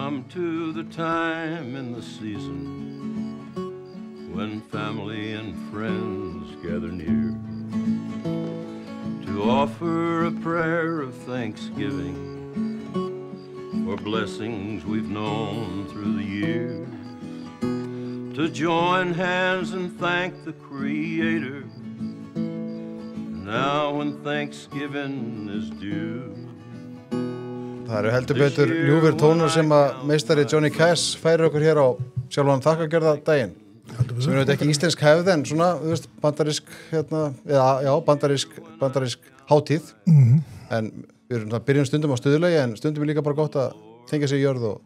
come to the time in the season when family and friends gather near to offer a prayer of thanksgiving for blessings we've known through the years, to join hands and thank the Creator now when Thanksgiving is due. Það eru heldur betur ljúfir tónar sem að meistari Johnny Cash færir okkur hér á sjálfan þakkargjörðardaginn. Sem er ekki íslensk hefð en svona, þú veist, bandarísk bandarísk hátíð. En við erum byrjum stundum á stuðlagi en stundum er líka bara gott að tengja sig í jörð og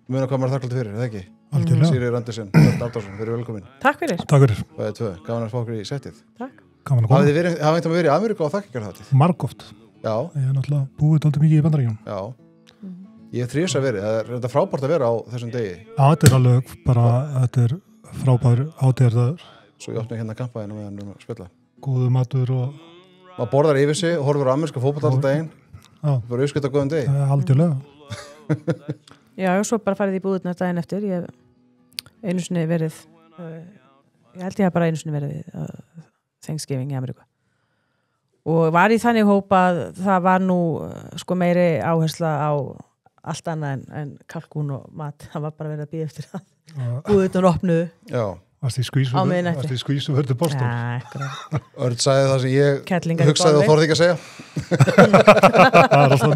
muna hvað maður þakkláttur fyrir, eða ekki? Algjörlega. Sigríður Andersen, Björn Aldarsson, verið velkomin. Takk fyrir. Takk fyrir. Það er tvö, gaman að fá okkur í settið. Takk. Gaman að koma. Hafið einhvern verið í Ameríku á þakkargjörðarhátíð? Margoft. Já. Ég er náttúrulega búið dálítið mikið í Bandaríkjunum. Já. Ég hef þrís að verið. Það er þetta frábært að vera á þessum degi. Já, þetta er alveg bara, þetta er frábær hátíðardagur. Svo ég opna hérna kampaðina með hann að spilla. Góður matur og... Maður borðar yfir sig og horfur á ameríska fótbolta allan daginn. Já. Bara uppskrift á góðum degi. Algjörlega. Já, og svo bara farið í búðirnar daginn eftir. Ég hef einu sinni verið, ég held ég hef bara einu sinni verið Thanksgiving í Ameríku. Og var í þannig hópa að það var nú sko meiri áhersla á allt annað en kalkún og mat. Það var bara verið að bíða eftir það. Búðirnar opnuðu. Já. Varst í skvísu vörðu Boston? Já, ekkert. Örn sagði það sem ég Kettlingar í hugsaði og bolli. þorði ekki að segja. Það er alltaf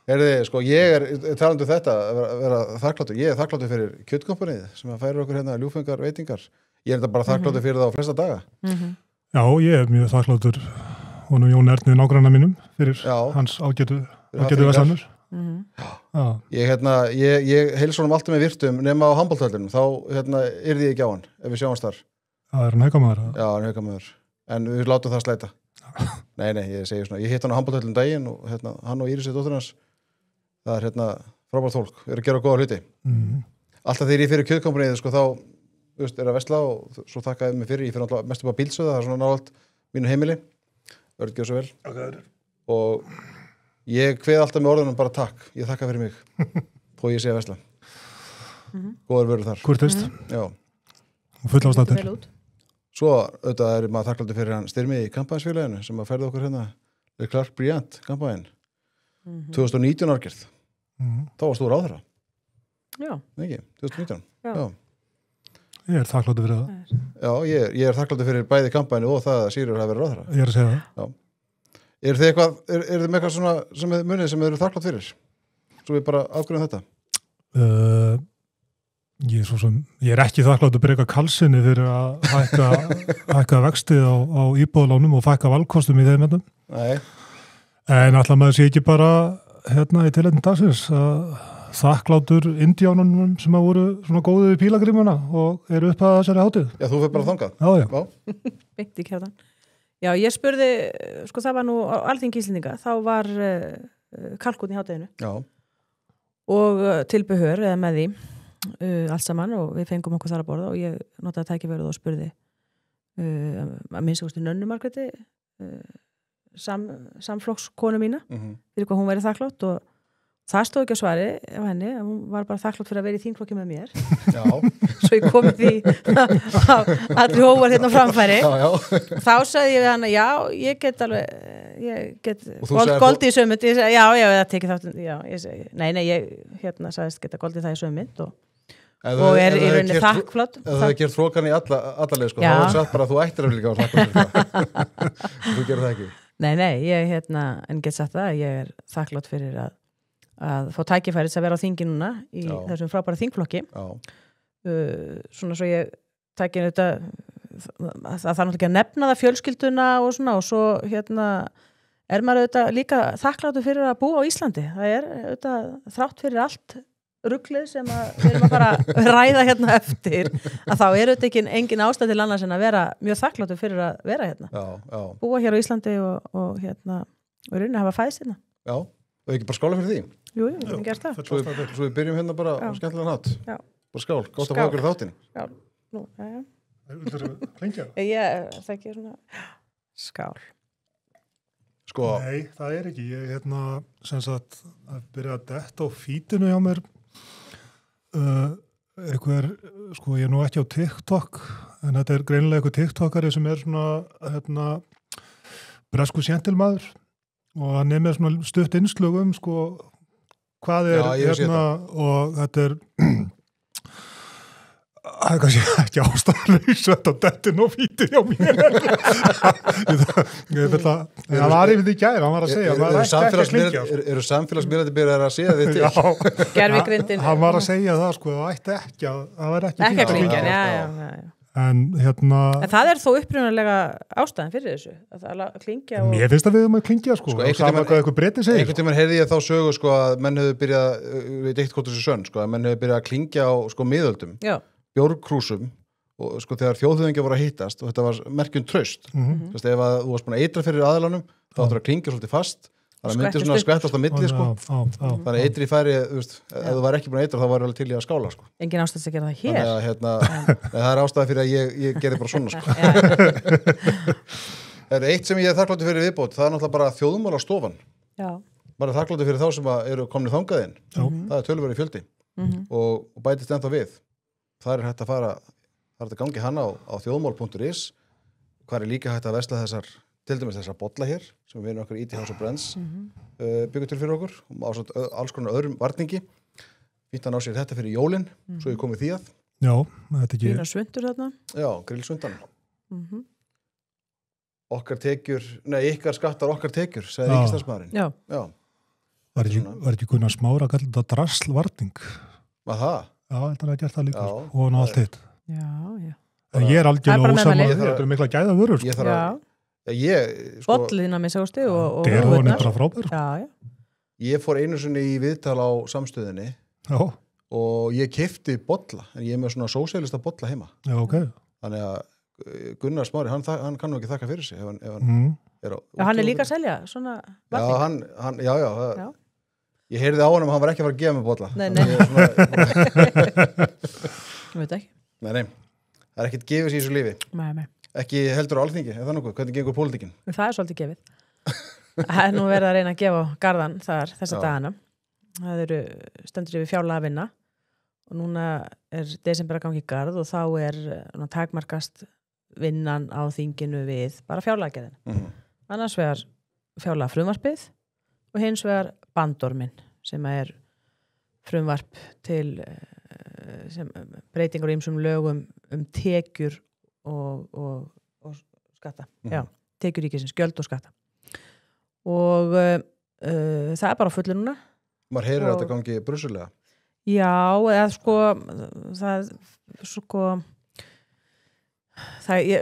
Herði, sko, ég er talandi þetta að vera þakkláttur. Ég er þakkláttur fyrir kjötkompanið sem að færir okkur hérna ljúfengar veitingar. Ég er þetta bara þakkláttur fyrir það á flesta daga. Já, ég er mjög þakkláttur honum Jón Erni nágranna mínum fyrir hans ágætu verslanir. Ég heilsa honum alltaf með virtum nema á handboltvellinum. Þá yrði ég ekki á hann ef við sjáumst þar. Það er hann haukamaður? Já, hann haukamaður. En við látum það slæta. Nei, ég segi svona. Ég hitt hann á handboltvellinum daginn og hann og Írisi dóttir hans. Það er frábært fólk. Við erum að gera góða hluti. Alltaf þegar ég fyrir kjötkompanið, sko, þá er að vesla og svo þakkaði mig fyrir. Ég fyrir alltaf mest upp á bílsöðu, það er svona nálægt mínu heimili. Örn gjör svo vel. Okay. Og ég kveð alltaf með orðunum bara takk. Ég þakka fyrir mig. Þó ég sé að vesla. Góður vörur þar. Kurteist. Já. Og full ástættir. Svo auðvitað er maður þakkláttur fyrir hann Styrmi í kampaðinsfélaginu sem að færði okkur hérna Clark Bryant kampaðin. 2019 árgerð. Þá varst þú ráðherra. Já. Ekki, 2019. Já. Ég er þakkláttur fyrir það. Já, ég er þakkláttur fyrir bæði kampæni og það að Sigríður hafi verið ráðherra. Ég er að segja það. Já. Eru þið með eitthvað svona sem munið sem þið eru þakklátt fyrir? Svo við bara afgrunum þetta. Ég er ekki þakkláttur fyrir eitthvað kalsinni fyrir að hækka vextið á íbúðalánum og fækka valkostum í þeim hérna. Nei. En alltaf maður sé ekki bara hérna í tilefni dagsins að þakkláttur indjánunum sem að voru svona góðið í pílagrímuna og eru upp að þessari hátíð. Já, þú fyrir bara þangað. Já. Beint í kjartan. Já, ég spurði, sko það var nú á Alþingi Íslendinga, þá var kalkún í hátíðinu. Já. Og tilbehör eða með því allt saman og við fengum okkur þar að borða og ég notaði tækifærið og spurði að minnst ástu Nönnu Margréti samflokkskonu mína fyrir hvað hún væri þakklátt og það stóð ekki á svari af henni, hún var bara þakklátt fyrir að vera í þingflokki með mér. Já. Svo ég kom því allir hóvar hérna á framfæri. Já. Þá sagði ég við hana, já, ég get goldi í sömynd. Ég segi, já, það tekið þátt. Já, ég segi, nei, ég sagðist geta goldi það í sömynd og er í rauninni þakklátt. Ef það gert þrókan í alla leið, sko, þá er satt bara að þú ættir að líka að þakklátt fyrir það. Þú gerir það ekki. Nei, ég en get sagt það, ég er þakklátt fyrir að fá tækifærið að vera á þingi núna í þessum frábæra þingflokki. Svona svo ég tæki þetta það þarf náttúrulega ekki að nefna það fjölskylduna og svona og svo er maður auðvitað líka þakkláttur fyrir að búa á Íslandi. Það er auðvitað þrátt fyrir allt ruglið sem við erum að fara að ræða hérna eftir að þá er auðvitað engin ástæð til annars en að vera mjög þakkláttur fyrir að vera hérna. Já. Búa hér á Íslandi og rauninni hafa fæðst hérna. Já, og ekki bara skála fyrir því? Jú, við getum gert það. Svo við byrjum hérna bara á skemmtilegan hátt. Já. Bara skál, gátt að fá okkur þáttinn. Skál. Nú, já. Vildur þú klingja? Það ekki svona skál. Sko, Nei, það ekki. Ég sem sagt að byrja að detta á fítinu hjá mér eitthvað sko ég nú ekki á TikTok en þetta greinilega eitthvað TikTokari sem svona bresku séntilmaður og hann með svona stutt innslög sko hvað og þetta það kannski ekki ástæðanlega svett á dettin og fítið hjá mér það var yfir því gæri, hann var að segja eru samfélagsmiðlandi byrjar að segja þið til? Gervigrindin hann var að segja það sko, það ætti ekki að klingja, en en það þó upprunalega ástæðan fyrir þessu að klingja og... Mér finnst að við að klingja sko eitthvað breytið segir einhvern tímann heyrði ég þá sögu sko að menn hefur byrjað við eitt hvort þessu sönn sko að menn hefur byrjað að klingja á sko miðöldum bjórkrúsum og sko þegar þjóðhöfðingjar voru að hittast og þetta var merkjum traust ef að þú varst búin að eitra fyrir aðilanum þá áttur að klingja svolítið fast þannig að myndi svona skvettast á milli sko þannig að eitri færi, ef þú væri ekki búin að eitra þá var alveg til í að skála sko engin ástæð að gera það hér það er ástæða fyrir að ég gerði bara svona sko Það er eitt sem ég er þakkláttur fyrir viðbót það er náttúrulega bara þjóðmálastofan bara þakkláttur fyrir þá sem eru komnir þangað inn það er töluverður fjöldi og bætist ennþá við það er hægt að fara það er hægt að gangi hana á þjóðmál.is hvað er líka hægt að versla þessar til dæmis þessar bolla hér sem við erum okkur IT House of Brands byggur til fyrir okkur og á alls konar öðrum varningi fínt að ná sér þetta fyrir jólin svo ég komið því að þetta ekki fína svundur þarna grillsvundan okkar tekjur ykkar skattar okkar tekjur sagði ríkistarfsmaðurinn var ekki Gunnar Smára að kalla þetta drasslvarning það? Já, þetta er gert það líka og hann á allt hitt. Já. Ég er algjörlega ósammála þetta mikla gæða vörur. Bollina með sástu og derhóðin bara frábær. Ég fór einu sinni í viðtal á samstöðinni og ég keypti bolla en ég er með svona sósíalista bolla heima. Já, Þannig að Gunnar Smári, hann kann nú ekki þakka fyrir sig hann er líka að selja svona varning. Já. Ég heyrði á hann var ekki að fara að gefa mig bolla. Ég veit ekki. Nei, það er ekkert gefið sér í þessu lífi. Nei. Ekki heldur á Alþingi, er það nokkuð? Hvernig gengur pólitíkin? Það er svolítið gefið. Það er nú verið að reyna að gefa garðan þar þessa dagana. Það stendur yfir fjárlaga að vinna og núna er desember að gangi í garð og þá er takmarkast vinnan á þinginu við bara fjárlagagerðina. Annars vegar fjárlaga frumvarpið og hins vegar bandorminn sem er frumvarp til breytingar í ýmsum lögum tekjur og skatta. Tekjur ríkisins, gjöld og skatta. Og það er bara fullu núna. Maður heyrir að þetta gangi brussulega. Já, eða ég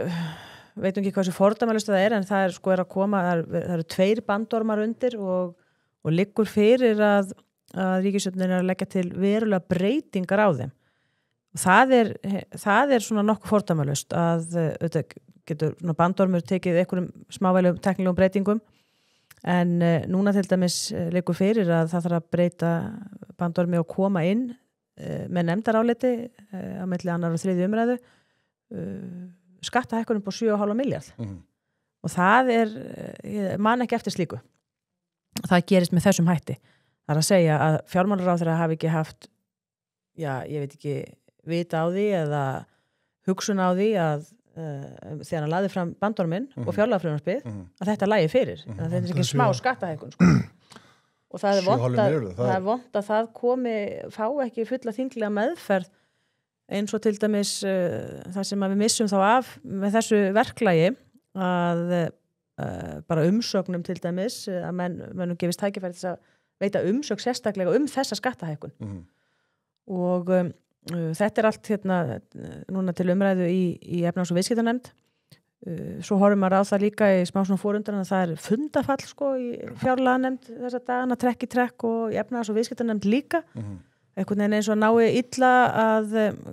veit ekki hvað svo fordæmalust það er en það er að koma, það eru 2 bandormar undir og liggur fyrir að ríkisstjórnin er að leggja til verulega breytingar á þeim. Það er svona nokkuð fordæmalust að getur bandormur tekið einhverjum smávæglegum teknilegum breytingum en núna til dæmis liggur fyrir að það þarf að breyta bandormi og koma inn með nefndaráliti á milli 2. og 3. umræðu skattahækkun upp á 7,5 milljarð og það ég man ekki eftir slíku og það gerist með þessum hætti það er að segja að fjármálaráðherra hafi ekki haft ég veit ekki vita á því eða hugsun á því að þegar hann lagði fram bandorminn og fjárlagafrumvarpið að þetta lægi fyrir að þetta er ekki smá skattahækkun sko. og það er vont að það fá ekki fulla þinglega meðferð eins og til dæmis það sem við missum þá af með þessu verklagi að bara umsögnum til dæmis að mennum gefist tækifæri til að veita umsögn sérstaklega þessa skattahækkun og þetta er allt núna til umræðu í efnahags- og viðskiptanefnd svo horfum maður á það líka í smá svona fórundan að það er fundafall sko í fjárlaganefnd þessa dagana trekk í trekk og í efnahags- og viðskiptanefnd líka einhvern veginn eins og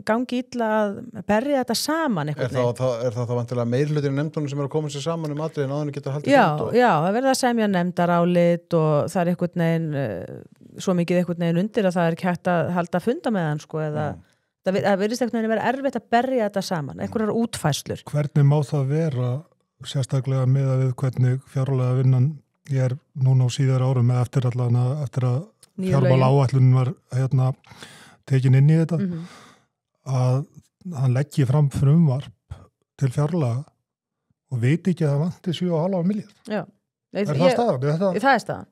gangi illa að berja þetta saman Er það vantilega meirhlutin nefndunum sem eru að koma sér saman atriðin áður en geta haldið fund? Já, það verða að semja nefndarálit og það er einhvern veginn svo mikið einhvern veginn undir að það er ekki hægt að halda funda með hann sko eða það verðist einhvern veginn vera erfitt að berja þetta saman, einhverjar útfæslur. Hvernig má það vera sérstaklega með að við hvernig fjárlega vinnan ég núna á síðar árum eftir að fjármála áætlunin var tekin inn í þetta að hann leggji fram frumvarp til fjárlaga og veit ekki að það vanti 7,5 milljarð. Já. Það staðan?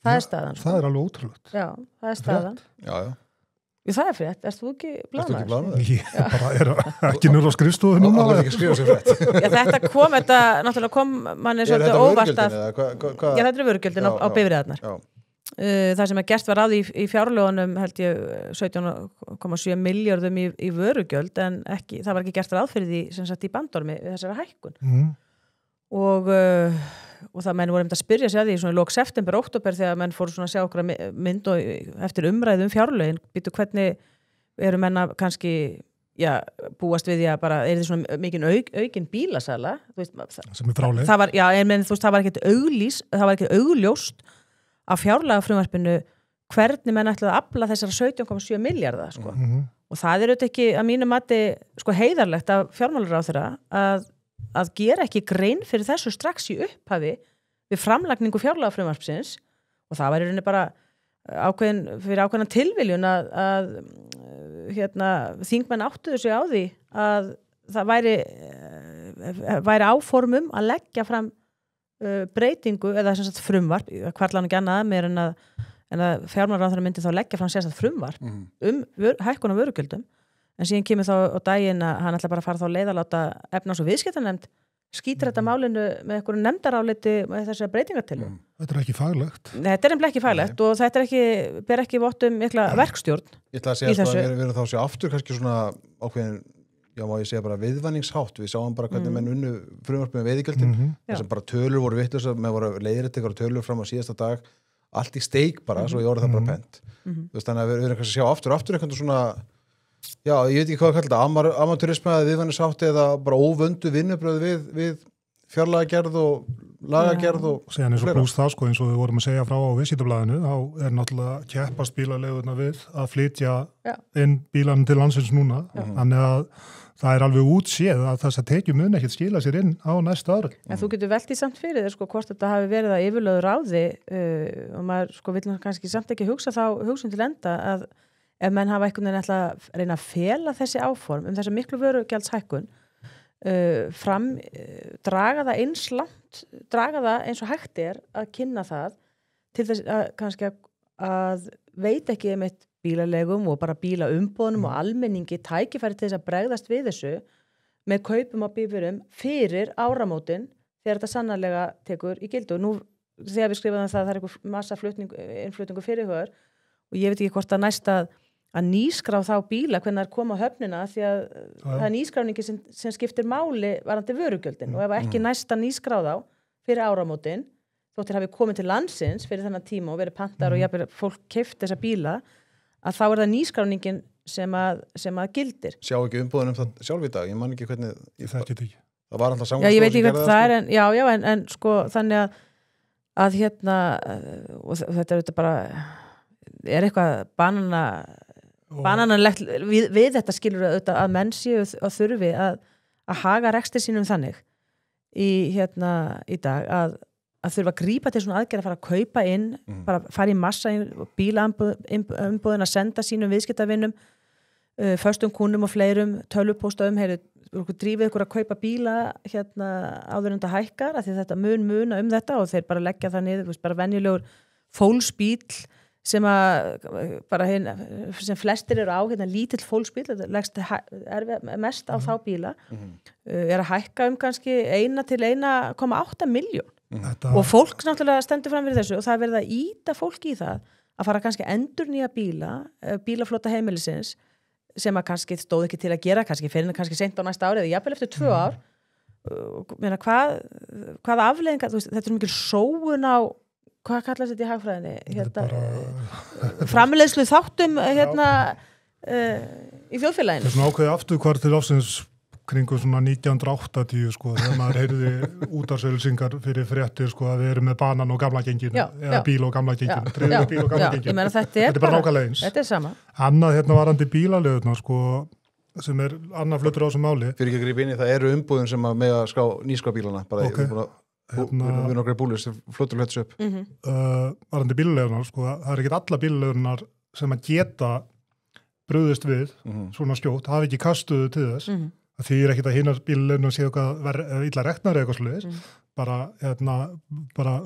Það er staðan. Það er alveg ótrúlegt. Já, það er staðan. Já. Það er frétt. Erst þú ekki blaðmaður? Ég bara ekki núr á skrifstofu núna. Það er ekki skrifa sér frétt. Þetta náttúrulega kom manni svolítið óvart að... Já, þetta er vörugjöldin á bifreiðarnar. Það sem gert var í fjárlögunum held ég 17,7 milljörðum í vörugjöld en það var ekki gert ráð fyrir því sem sagt í bandormi þessara hækkun. Og það menn voru að spyrja sig að því svona lók september, oktober þegar menn fóru svona að sjá okkur mynd og eftir umræðum fjárlögin býtu hvernig eru menna kannski búast við því að bara er þið svona mikinn aukin bílasala sem er fráleg. Það var ekkert augljóst af fjárlagafrumvarpinu hvernig menn ætlaði að afla þessara 17,7 milljarða sko. Og það er auðvitað ekki að mínu mati sko heiðarlegt af fjármálaráðherra að gera ekki grein fyrir þessu strax í upphafi við framlagningu fjárlagafrumvarpsins og það var í rauninni bara ákveðna tilviljun að þingmenn áttuðu sig á því að það væri áformum að leggja fram breytingu eða sem sagt frumvarp hvarlan ekki annað meir en að fjármálaráðherra myndi þá leggja fram sérstætt frumvarp hækkun á vörugjöldum en síðan kemur þá á daginn að hann ætla bara að fara þá leið að láta efnahags- og viðskiptanefnd skýtur þetta málinu með einhverju nefndaráliti með þessari breytingartillögu. Þetta er ekki faglegt. Nei, þetta er nefnilega ekki faglegt og þetta ber ekki vott mikla verkstjórn. Ég ætla að segja að við erum þá að sjá aftur kannski svona ákveðin má ég segja bara viðvanningshátt. Við sáum bara hvernig menn unnu frumvarpið með veiðigjöldin þar sem bara tölur voru vitlausar með voru leiðréttingar og tölur fram á síðasta dag allt í steik bara, svo ég orði það bara pent. Þannig að við erum kannski að sjá aftur eitthvað svona ég veit ekki hvað að kalla þetta, amatúrismi eða viðvanningshátt eða bara óvöndu vinnubröð við fjárlagagerð og lagagerð og síðan eins og pluss það sko eins og við vorum að segja frá á Viðskiptablaðinu þá er náttúrulega keppast bílaleigurnar við að flytja inn bílanum til landsins núna þannig að það er alveg útséð að þess að tekjum mun ekkert skila sér inn á næsta ári. En þú getur velt í samt fyrir þér sko hvort þetta hafi verið að yfirlöðu ráði og maður sko vill kannski samt ekki hugsa þá hugsun til enda að ef menn hafa einhvern veginn ætla að reyna að fela þessi áform þessa miklu vörugjaldshækkun draga það eins og hægt er að kynna það til þess að kannski að veit ekki einmitt bílalegum og bara bílaumbúðunum og almenningi tækifæri til þess að bregðast við þessu með kaupum á bifreiðum fyrir áramótin þegar þetta sannarlega tekur í gildi og nú þegar við skrifaðum það er einhver massa innflutningu fyrirhugaður og ég veit ekki hvort að næsta að nýskrá þá bíla hvernig það koma á höfnina því að það er nýskráningi sem skiptir máli varandi vörugjöldin og ef ekki næsta nýskrá þá fyrir áramótin þóttir hafi komið til landsins fyrir þennan tíma og verið pantar og jafnvel fólk keypt þessa bíla að þá er það nýskráningin sem að gildir. Sjá ekki umbúðunum það sjálf í dag, ég man ekki hvernig það var alltaf saman. Já, ég veit ekki hvernig það er en sko þannig að hérna og þetta er þetta bara er eitthvað bananalegt við þetta skilur auðvitað að menn séu að þurfi að haga rekstri sínum þannig í dag að þurfa að grípa til svona aðgerð að fara að kaupa inn bara fara í massa bílaumbúðin að senda sínum viðskiptavinnum föstum kúnum og fleirum tölvupóstum, drífið ykkur að kaupa bíla áður en þetta hækkar af því þetta muna þetta og þeir bara leggja það niður, bara venjulegur fólksbíl sem flestir eru á lítill fólksbíl, þetta leggst mest á þá bíla er að hækka kannski 1 til 1,8 milljón og fólk náttúrulega stendur fram fyrir þessu og það verða að íta fólk í það að fara kannski endurnýja bílaflota heimilisins sem að kannski stóð ekki til að gera kannski fyrir kannski seint á næsta ári eða jafnvel eftir 2 ár meina hvað afleiðingar þetta er mikil sóun á hvað kallast þetta í hagfræðinni framleiðslu þáttum í þjóðfélaginu. Það er svona ákveðið afturkvart til ársins kringum svona 1980 sko, þegar maður heyrði útvarpsauglýsingar fyrir fréttir sko að við erum með banan og gamla genginu eða bíl og gamla genginu, dreifðu bíl og gamla genginu. Þetta er bara nákvæmlega eins. Þetta er sama. Annað varandi bílaleigurnar sko sem er annað fluttur á þessum máli. Fyrir ekki að grípa inn í það eru umbúðin sem að með að nýskrá bílana bara við nokkru búlir sem flottur hlutis upp varandi bílalegunar, sko, það ekki alla bílalegunar sem að geta brugðist við svona skjótt, hafi ekki kastuðu til þess að því ekkit að hinnar bílalegunar séu eitthvað illa reknar eða eitthvað sluðis bara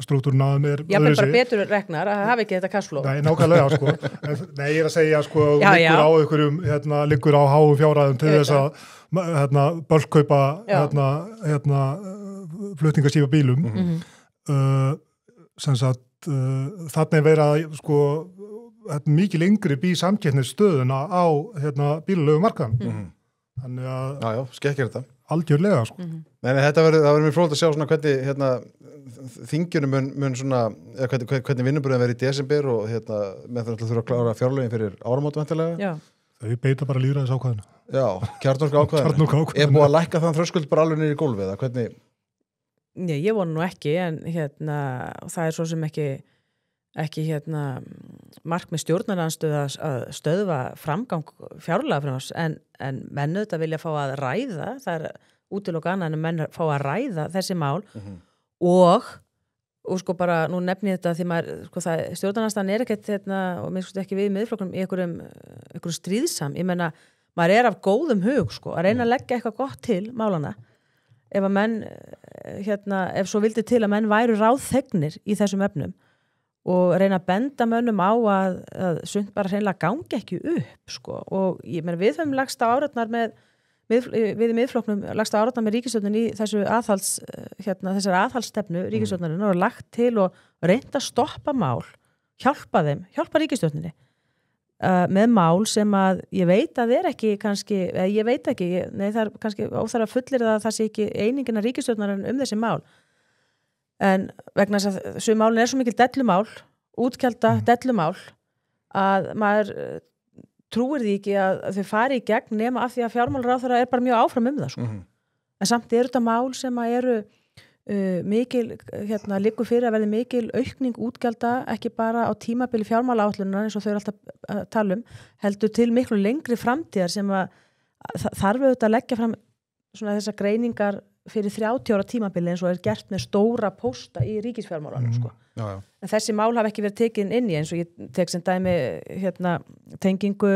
struktúrinn að mér bara betur reknar að hafa ekki þetta cashflow. Nei, nákvæmlega, sko. Nei, ég að segja, sko, liggur á háum fjárhæðum til þess að börskaupa flutningastífa bílum. Sem sagt, þarna verið sko, mikil yngri í samkeppnisstöðuna á bílalegu markaðan. Þannig að já, skekkir þetta. Algjörlega, sko. Nei, það verður mér fróðilegt að sjá svona hvernig þingjunum mun svona, hvernig vinnubröðin verður í desember og með það þurfa að klára fjárlögin fyrir áramótum vantilega. Já. Þau beita bara lýðræðis ákvæðinu. Já, kjarnorku ákvæðinu. Er búið að lækka þann þröskuld bara alveg niður í gólfið, eða hvernig? Nei, ég vona nú ekki, en það svo sem ekki markmið stjórnaranstöð að stöðva framgang fjárlagafrumvarps en menn auðvitað vilja fá að ræða, það útilokað annað en menn fá að ræða þessi mál og sko bara, nú nefni þetta því maður, sko það, stjórnarandstaðan ekkert og mér sko ekki við miðflokkunum í einhverjum stríðsam, ég meina maður af góðum hug, sko, að reyna að leggja eitthvað gott til málana ef að menn, ef svo vildi til að menn væru ráðþegnir í þessum efnum og reyna að benda mönnum á að sumt bara hreinlega gangi ekki upp, sko, og ég meina við höfum lagst á áratnar við í miðflokknum lagst á áratnar með ríkisstjórnin í þessu þessari aðhaldsstefnu ríkisstjórnarinnar og lagt til og reynda að stoppa mál, hjálpa ríkisstjórninni með mál sem að ég veit að ekki kannski, ég veit ekki, nei það kannski óþarf að fullir það sé ekki einingin að ríkisstjórnarin þessi mál. En vegna þess að þessu málin svo mikil dellumál, útgjalda dellumál, að maður trúir því ekki að þau fari í gegn nema af því að fjármálaráðherra bara mjög áfram það, sko. En samt þetta mál sem að eru mikil, liggur fyrir að verði mikil aukning útgjalda, ekki bara á tímabili fjármálaáætlunar eins og þau alltaf að tala heldur til miklu lengri framtíðar sem að þarf auðvitað að leggja fram svona þessar greiningar fyrir 30 ára tímabili eins og gert með stóra pósta í ríkisfjármálanum, sko. Já. En þessi mál hafa ekki verið tekin inn í eins og ég tek sem dæmi tengingu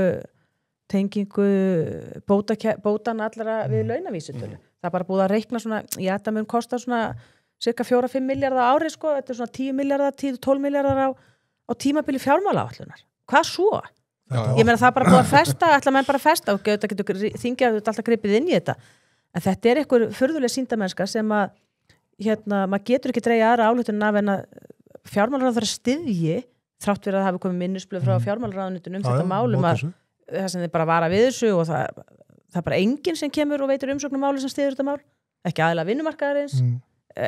bótan allra við launavísitölu. Það bara búið að reikna svona, þetta mun kosta svona cirka 4-5 milljarðar á ári, sko, þetta svona 10 milljarðar, 10-12 milljarðar á tímabili fjármálaáætlunar. Hvað svo? Já. Ég meina það bara búið að festa, ætla menn bara að festa og þetta getur þingið alltaf gripið inn í þetta. En þetta einhver furðuleg sýndamennska sem að maður getur ekki dregið aðra ályktun af en að fjármálaráðherra styðji þrátt fyrir að það hafi komið minnisblöð frá fjármálaráðuneytinu þetta málum að það sem þið bara vara við þessu og það bara enginn sem kemur og veitur umsóknum máli sem styður þetta mál, ekki aðilega vinnumarkaðarins,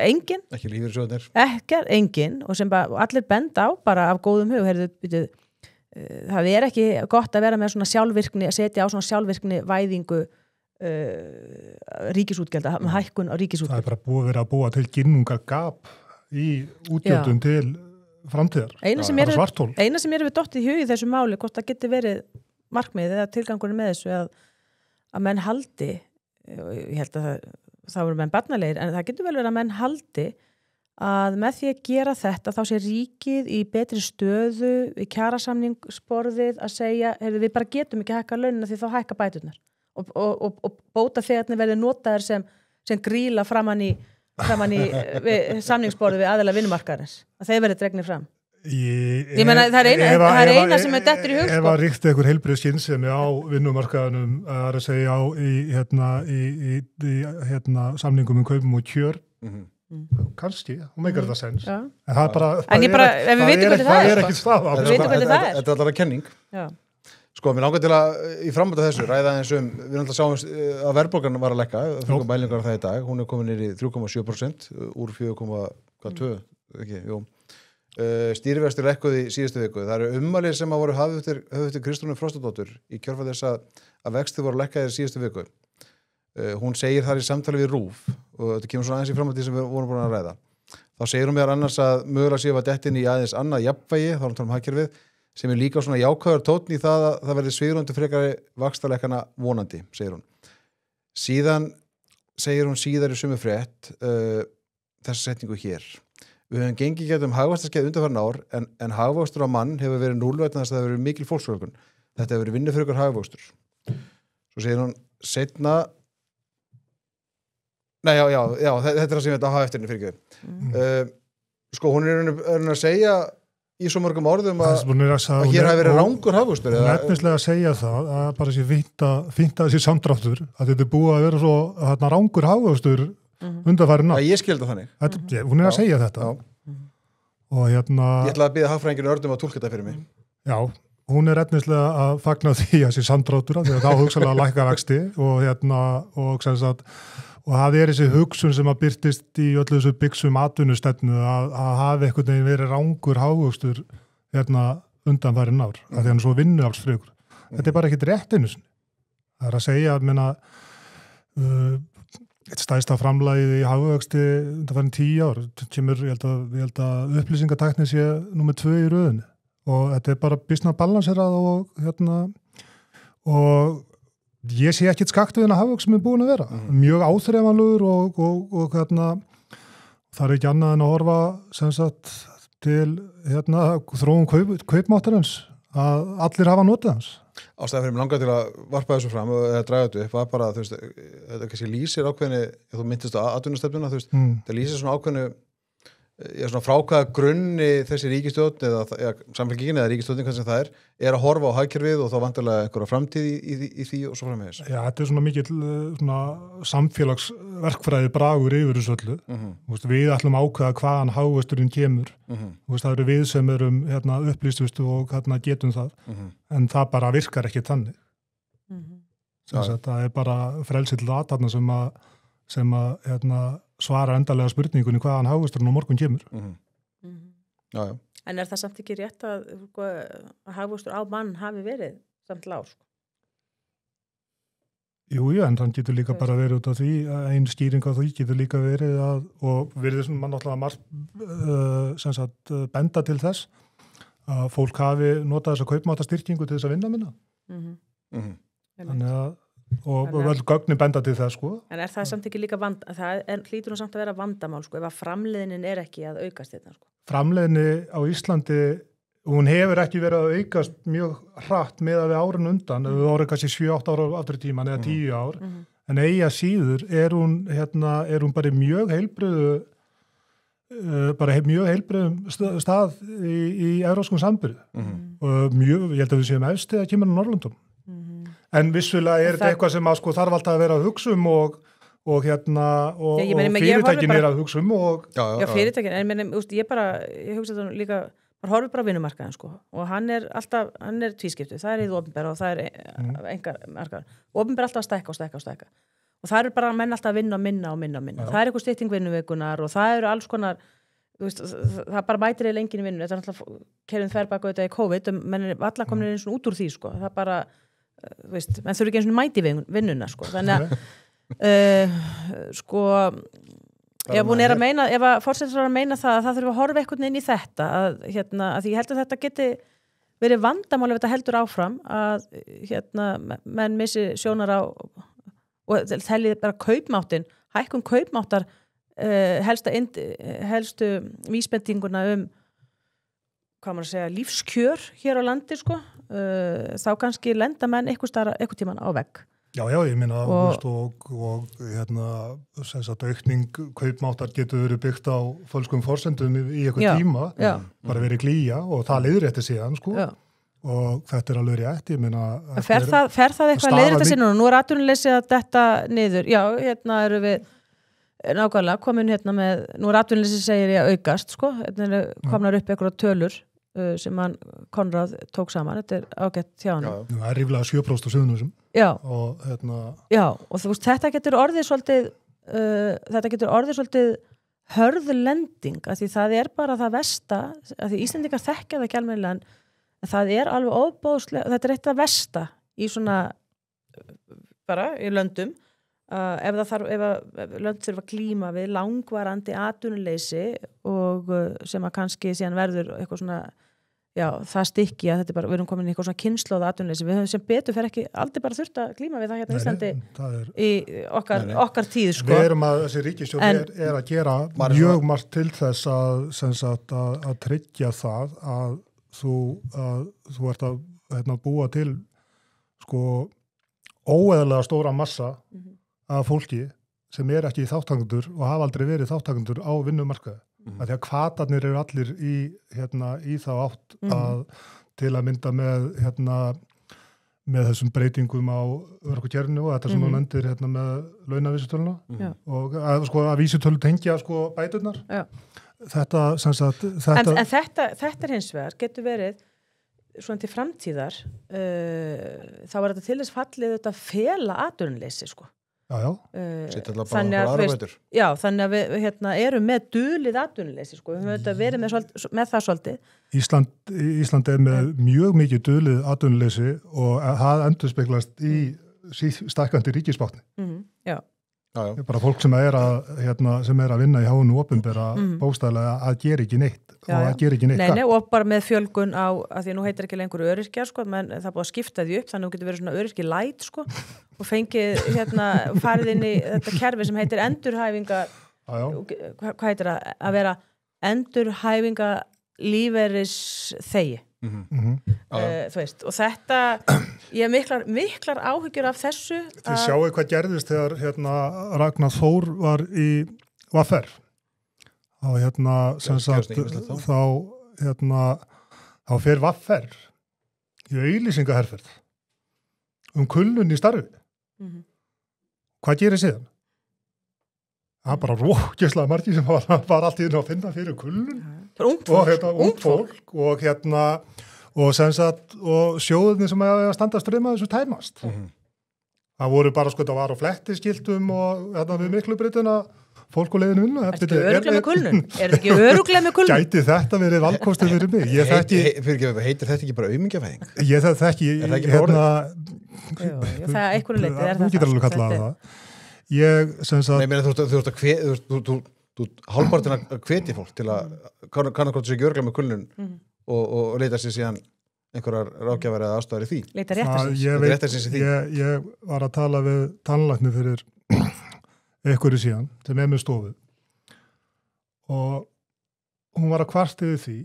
enginn, ekki lífeyrissjóðirnir, enginn og sem bara allir benda á bara af góðum hug, það ekki gott að vera með svona sjálfvirkni, að setja á svona sjálfvirkni væðingu ríkisútgjalda, hækkun á ríkisútgjalda. Það bara búið verið að búa til ginnungar gap í útgjöldum til framtíðar. Eina sem við dottið í hug í þessu máli, hvort það geti verið markmið eða tilgangurinn með þessu að menn haldi, ég held að það voru menn barnalegir, en það getur vel verið að menn haldi að með því að gera þetta þá sé ríkið í betri stöðu í kjarasamningsborðið að segja, við bara getum ekki hækka launina því þá hækka bæturnar. Og bóta þegarnir verði notaðir sem gríla framan í samningsborðu við aðeila vinnumarkaðarins að þeir verði dregnir fram. Ég meina það er eina sem dettur í hug, sko. Ef að ríkti einhver heilbrigð skynsemi á vinnumarkaðanum að segja á í samningum kaupum og kjör kannski, hún meikar þetta sens en það er bara það er ekki stað þetta er alltaf kenning. Já. Sko, mér langar til að í framhald af þessu ræða eins við náttúrulega sáum að verðbólgan var að lekka, fyrir mælingar það í dag, hún komin niður í 3,7% úr 4,2, ekki, jú. Stýrivextir lekkuði í síðustu viku. Það eru ummæli sem að voru hafið eftir Kristrúnu Frostadóttur í kjölfar þess að vexti voru lekkaðir í síðustu viku. Hún segir þar í samtali við RÚV og þetta kemur svona aðeins í framhaldi sem við vorum búin að ræða. Þá segir hún meðal annars að mögulega sé að dettin í aðeins annað jafnvægi, þá erum við hagkerfið sem líka svona jákvæður tónn í það að það verði svigrúm til frekari vaxtalekkana vonandi, segir hún. Síðan segir hún síðar í sömu frétt þessa setningu hér. Við höfum gengið getum hagvaxtarskeið undanfarin ár en hagvöxtur á mann hefur verið 0 vegna þess að það hefur verið mikil fólksfjölgun. Þetta hefur verið vinnufrekur hagvöxtur. Svo segir hún seinna þetta er það sem ég veit að hafa eftir henni fyrir ekki. Sko, hún er að segja í svo mörgum orðum að hér hafi verið rangur hagvöxtur. Hún er efnislega að segja það að bara sé fínt að þessi samdráttur að þetta er búið að vera svo rangur hagvöxtur undanfarin ár. Ég skildi þannig. Hún er að segja þetta. Og Ég ætla að biðja hagfræðinginu Örnum að túlka þetta fyrir mig. Já, hún er efnislega að fagna því að þessi samdráttur að þá hugsalega lækka vexti og það er þessi hugsun sem að birtist í öllu þessu byggsum atvinnustefnu að hafi einhvern veginn verið rangur hagvöxtur undanfarin ár, að því hann svo vinnuaflsfrekur. Þetta er bara ekkit rétt einu sinni. Það er að segja eitt stærsta framlagið í hagvöxti undanfarin 10 ár, kemur, ég held að upplýsingatækni sé númer 2 í röðinni og þetta er bara býsna balanserað og ég sé ekkit skakt við hennar hagvöxt sem er búin að vera. Mjög áþreifanlegur og það er ekki annað en að horfa sem sagt til þróun kaupmáttarins að allir hafa notið hans. Ástæðan fyrir mig langar til að varpa þessu fram og draga þetta upp var bara, þetta kannski lýsir ákveðni, ef þú myndist á atvinnustefnuna, það lýsir svona ákveðni svona frá hvaða grunni þessi ríkisstjórn eða samfélkingin eða ríkisstjórnin hvað sem það er að horfa á hagkerfið og þá vantarlega einhverja framtíð í því og svo framvegis. Já, þetta er svona mikill samfélagsverkfræði bragur yfir þessu öllu. Við ætlum að ákveða hvaðan hagvöxturinn kemur. Það eru við sem erum upplýstustu og getum það. En það bara virkar ekki þannig. Það er bara frelsi til aðtarna sem að svara endalega spurningunni hvaðan hagvöxturinn á morgun kemur. En er það samt ekki rétt að hagvöxtur á mann hafi verið samt lág? Jú, en þann getur líka bara verið út af því, ein skýring á því getur líka verið og verið sem mann náttúrulega benda til þess að fólk hafi notað þessa kaupmáttastyrkingu til þess að vinna minna. Þannig að og vel gögnin benda til það En er það samt ekki líka það hlýtur nú samt að vera vandamál ef að framleiðnin er ekki að aukast þetta Framleiðni á Íslandi hún hefur ekki verið að aukast mjög hratt meðan við árun undan ef við vorum kannski 7-8 ára aftur í tíman eða 10 ár en eiga síður er hún bara mjög heilbrigðu mjög heilbrigðum stað í evrópskum samburði og mjög, ég held að við séum efst þegar kemur á Norrlöndum En vissulega þetta eitthvað sem að þarf alltaf að vera að hugsa og fyrirtækin að hugsa Já, fyrirtækin, en ég hugsa þetta líka, maður horfir bara á vinnumarkaðin og hann er tvískiptu, það er í opinbera og það er engar markaðar. Opinbera alltaf að stækka og það eru bara menn alltaf að vinna og minna. Það er eitthvað stytting vinnuvikunar og það eru alls konar, það bara bætir eða enginn í vinnu, þetta er alltaf kerfin þverbak auðvitað í COVID, menn er alla komin eins og út úr því, það er bara menn þurfi ekki eins og mæti vinnuna þannig að ef hún er að meina ef að forsætisráðherra er að meina það þurfi að horfa eitthvað inn í þetta að því ég held að þetta geti verið vandamál ef þetta heldur áfram að menn missi sjónar á og þellið bara kaupmáttin hækkun kaupmáttar helstu vísbendinguna hvað maður að segja, lífskjör hér á landi þá kannski lenda menn eitthvað tíman á vegg. Já, ég meina og aukning kaupmáttar getur verið byggt á fölskum forsendum í eitthvað tíma, bara verið glýja og það leiðrétti síðan, og þetta er alveg rétt, ég meina fer það eitthvað leiðrétti síðan nú er atvinnuleysi að detta niður, eru við nákvæmlega komin með, nú er atvinnuleysi segir ég að aukast, komnar upp einhverja tölur sem hann Konráð tók saman, þetta er ágætt hjá hann. Það er ríflega 7% á Suðurnesjum. Og þú veist, þetta getur orðið svolítið hörð lending, af því það er bara það versta, af því Íslendingar þekkja það ekki almennilega, en það er alveg óbóðslega, þetta er eitt af versta í svona, bara í löndum, ef lönd þurfa að glíma við langvarandi atvinnuleysi og sem að kannski síðan verður eitthvað svona já, það stykki að þetta bara, við erum komin í eitthvað svona kynslóða atvinnuleysi, við höfum sem betur fer ekki aldrei bara þurft að glíma við það hérna í Íslandi í okkar tíð, sko. Við erum að þessi ríkisstjórn er að gera mjög margt til þess að tryggja það að þú ert að búa til sko óeðlega stóra massa af fólki sem ekki þátttakendur og hafa aldrei verið þátttakendur á vinnumarkaði. Að því að hvatarnir eru allir í þá átt til að mynda með þessum breytingum á örorkukerfinu og þetta sem hún nefndir með launavísitöluna og að vísitölu tengja bæturnar. Þetta sem sagt En þetta hins vegar getur verið svona til framtíðar þá var þetta til þess fallið þetta fela atvinnuleysi, sko. Þannig að við erum með dulið atvinnuleysi, sko. Við höfum verið með það svolítið. Ísland er með mjög mikið dulið atvinnuleysi og það endurspeglast í stækkandi ríkisbátni. Já. Bara fólk sem er að vinna í háinu opinbera bókstaflega að gera ekki neitt og að gera ekki neitt. Nei, og bara með fjölgun á, að því nú heitir ekki lengur öryrkjar, sko, menn það búið að skipta því upp, þannig að þú getur verið svona öryrki light, sko, og fengið farið inn í þetta kerfi sem heitir endurhæfinga, hvað heitir það, að vera endurhæfinga lífeyris þegi. Þú veist, og þetta ég hef miklar áhyggjur af þessu. Þið sjáu hvað gerðist þegar Ragnar Þór var í VR og sem sagt þá fer VR í auglýsingaherferð kulnun í starfi. Hvað gerir síðan? Það er bara rókislega margir sem var allt í að finna fyrir kulnun og fólk og sem sagt og sjóðinni sem að standa ströma þessu tæmast. Það voru bara það var á flettiskiltum og við miklu breytina fólk og leiðinu vinna. Ertu ekki örugglega með kulnun? Er þetta ekki örugglega með kulnun? Gæti þetta verið valkostur fyrir mig? Heitir þetta ekki bara aumingjafæðing? Ég þekki það er einhverju leyti, er það? Þú getur alveg kallað það. Ég sem sagt Nei, þú hálfpartin að hvetja fólk til að kannan hvort þessi ekki örugglega með kulnun og leita sér síðan einhverjar ráðgjafar eða ástæður í því. Leita réttarsins í því. Ég var að tala við tannlækni fyrir einhverju síðan sem með stofu og hún var að kvarta yfir því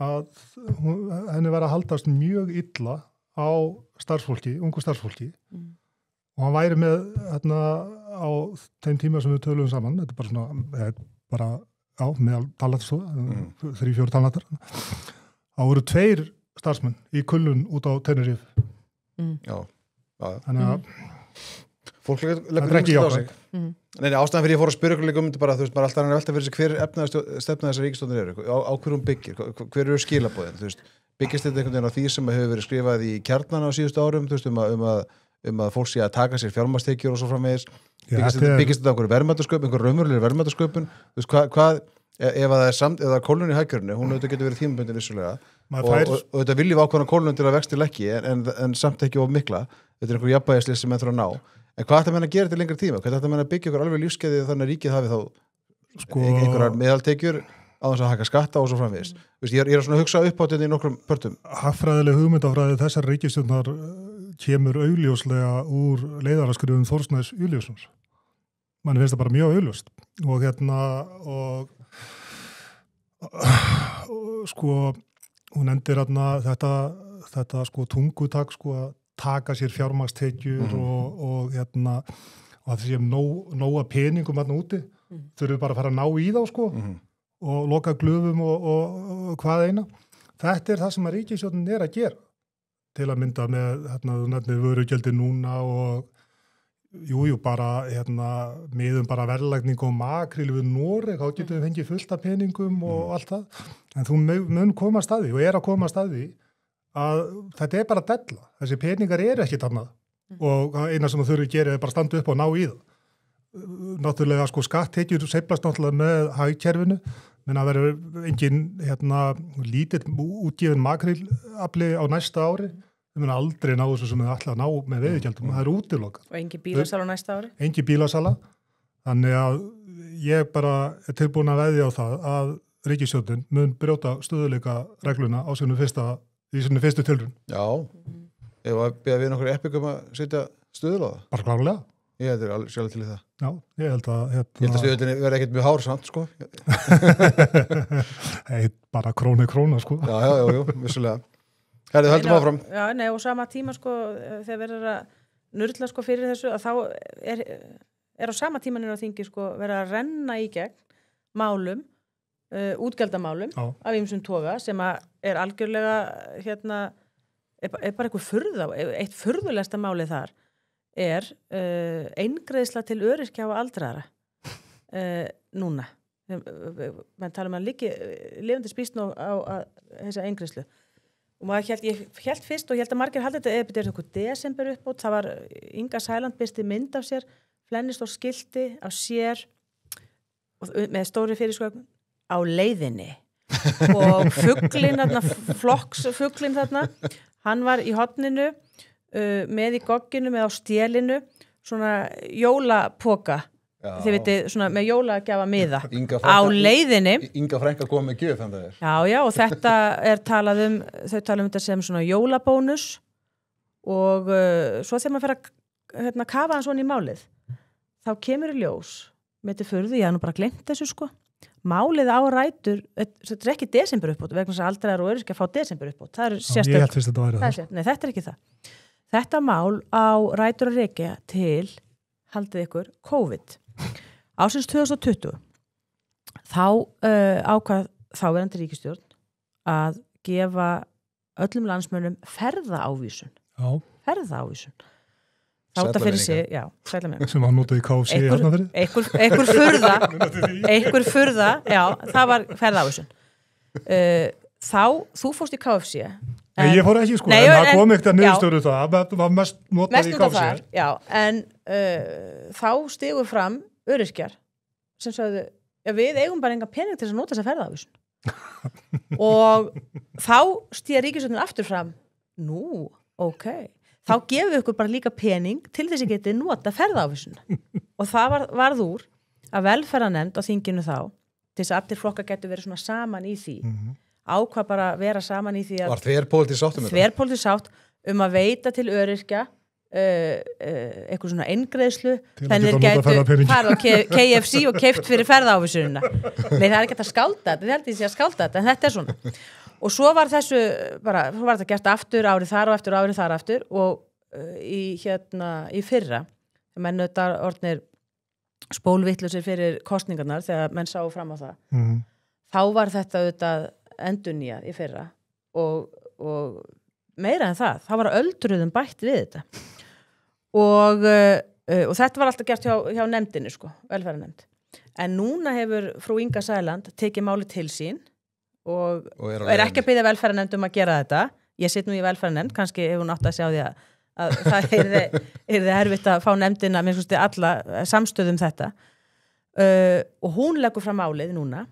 að henni var að haldast mjög illa á starfsfólki, ungu starfsfólki og hann væri með á þeim tíma sem við töluðum saman, þetta er bara meðal tannlæknastofa, 3-4 tannlæknar. Það voru 2 starfsmenn í kulnun út á Tenerife. Þannig að fólk leggur ekki á sig. Nei, ástæðan fyrir ég fór að spyrja ykkur líka bara, þú veist, maður alltaf að velta fyrir sig hver stefna þessar ríkisstjórnir eru, á hverjum byggir, hver eru skilaboðin, þú veist, byggist þetta einhvern veginn á því sem hefur verið skrifað í Kjarnan á síðustu árum, þú veist, að fólk sé að taka sér fjármagnstekjur og svo framvegis, byggist þetta á einhverju verðmætasköpun, einhverju raunverulegri verðmætasköpun, þú veist, hvað ef það er samt, eða kólnun í hagkerfinu, hún auðvitað getur verið tímabundin vissulega og þetta viljum ákvæmna kólnun til að vexti lækki en samt ekki of mikla, þetta er einhverju jafnvægislið sem menn þurfa að ná, en hvað ætti menn að gera til lengri tíma, hvað ætti menn að byggja ykkur alveg lífskeiði þannig að ríkið hafi þá einhverjar meðaltekjur á þess að hækka skatta og svo framvegis. Ég er svona að hugsa upp á þetta í nokkrum pörtum. Hagfræðileg hugmyndafræði þessar ríkisstjórnar kemur augljóslega úr leiðaraskrifum Þórsnæs Júlíussonar. Manni finnst það bara mjög augljóst og hún endir þetta tungutak að taka sér fjármagnstekjur og að því sem nóga peningum úti þurfum bara að fara að ná í þá og loka glöfum og hvað eina. Þetta er það sem að ríkisstjórnin er að gera til að mynda með vörugjaldi núna og bara miðum bara verðlagning og makril við Noreg, þá getum við fengið fullt af peningum og allt það. En þú mun koma að staði og er að koma að staði að þetta er bara della. Þessi peningar eru ekkit annað og eina sem þú þurfum að gera er bara að standa upp og ná í það. Náttúrulega skatttekjur sveiflast náttúrulega með hagkerfinu, menn að verður engin lítill útgefin makrílafli á næsta ári. Við munum aldrei ná þessu sem við ætla að ná með veiðigjaldum. Það er útilokað. Og engin bílasala á næsta ári? Engin bílasala. Þannig að ég bara er tilbúin að veðja á það að ríkisstjórnin mun brjóta stöðuleika regluna í sinni fyrstu tilraun. Já, ef að beða við nokkur epikum að setja stöðul á það. Bara klárlega. Ég held alveg sjálf til í það. Já, ég held að... Ég held að stöðulinni verði ekkert mjög hár samt, sko. Bara króna, sko. Já, vissulega. Herðu, höldum áfram. Já, nei, og sama tíma, sko, þegar verður að nurla, sko, fyrir þessu, að þá er á sama tímaninu á þingi, sko, verið að renna í gegn málum, útgjaldamálum af ýmsum toga, sem að er algjörlega, er bara eitthvað furða, eitt furðulegsta málið þar er eingreiðsla til öryrkja og aldraðra núna. Menn tala um að lifandi spýst nú á þessa eingreiðslu. Og ég hélt fyrst og ég held að margir haldi þetta þetta er eitthvað desember uppbót, það var Inga Sæland birti mynd af sér, flennist og skilti af sér með stóri fyrirsögn á leiðinni og fuglinn þarna, flokksfuglinn þarna, hann var í horninu með í gogginu, með á stélinu svona jólapoka þið veitir, svona með jólagjafa miða á leiðinni. Inga frænka kom með gjöf þannig að Já, og þetta er talað þau tala þetta sem svona jólabónus og svo þegar maður fer að kafa hann svona í málið þá kemur í ljós með þetta furðu, ég hef nú bara glemt þessu sko málið á rætur, þetta er ekki desember uppbót, vegna þess að aldraðar og öryrkjar fá desember uppbót, það er sérstök. Ég held fyrst þetta væri það. Nei, þetta er ekki það. Þetta mál á rætur að rekja til, haldið ykkur, COVID. Ársins 2020, þá ákvað þáverandi ríkisstjórn að gefa öllum landsmönnum ferðaávísun. Já. Ferðaávísun. Þátt að fyrir sig, já, sætla mig. Sem hann notaði í KFC hérna fyrir? Einhver furða, já, það var ferðaávísun. Þá, þú fórst í KFC. Nei, ég fór ekki sko, en það kom ekkert að niðurstöru það var mest notaði í KFC. Já, en þá stigu fram öryrkjar sem sagðu, já, við eigum bara enga pening til að nota þessa ferðaávísun. Og þá stíða ríkisstjórnin aftur fram, nú, ok. Þá gefum við ykkur bara líka pening til þess að geti nota ferðaávísun. Og það varð úr að velferðarnefnd á þinginu þá, til þess að allir flokkar getur verið svona saman í því, ákvað bara vera saman í því að... Var þverpólitísk sátt um þetta? Þverpólitísk sátt að veita til öryrkja eitthvað svona eingreiðslu, þannig þeir gætu farið á KFC og keypt fyrir ferðaávísunina. Nei, það er ekki að skálda þetta, þið held ég sé að skálda þetta, en þetta er svona. Og svo var þessu, svo var þetta gert aftur, árið þar og eftir, árið þar aftur og í fyrra, menn auðvitað orðnir spólvitlusir fyrir kosningarnar þegar menn sáu fram á það. Þá var þetta auðvitað endurnýjað í fyrra og meira en það, þá var öldruðum bætt við þetta. Og þetta var alltaf gert hjá nefndinni, sko, velferðarnefnd. En núna hefur frú Inga Sæland tekið máli til sín og er ekki að biðja velferðarnefnd að gera þetta. Ég sitt nú í velferðarnefnd, kannski hefur hún átt að sjá því að það yrði erfitt að fá nefndina með alla samstöðum þetta. Og hún leggur fram málið núna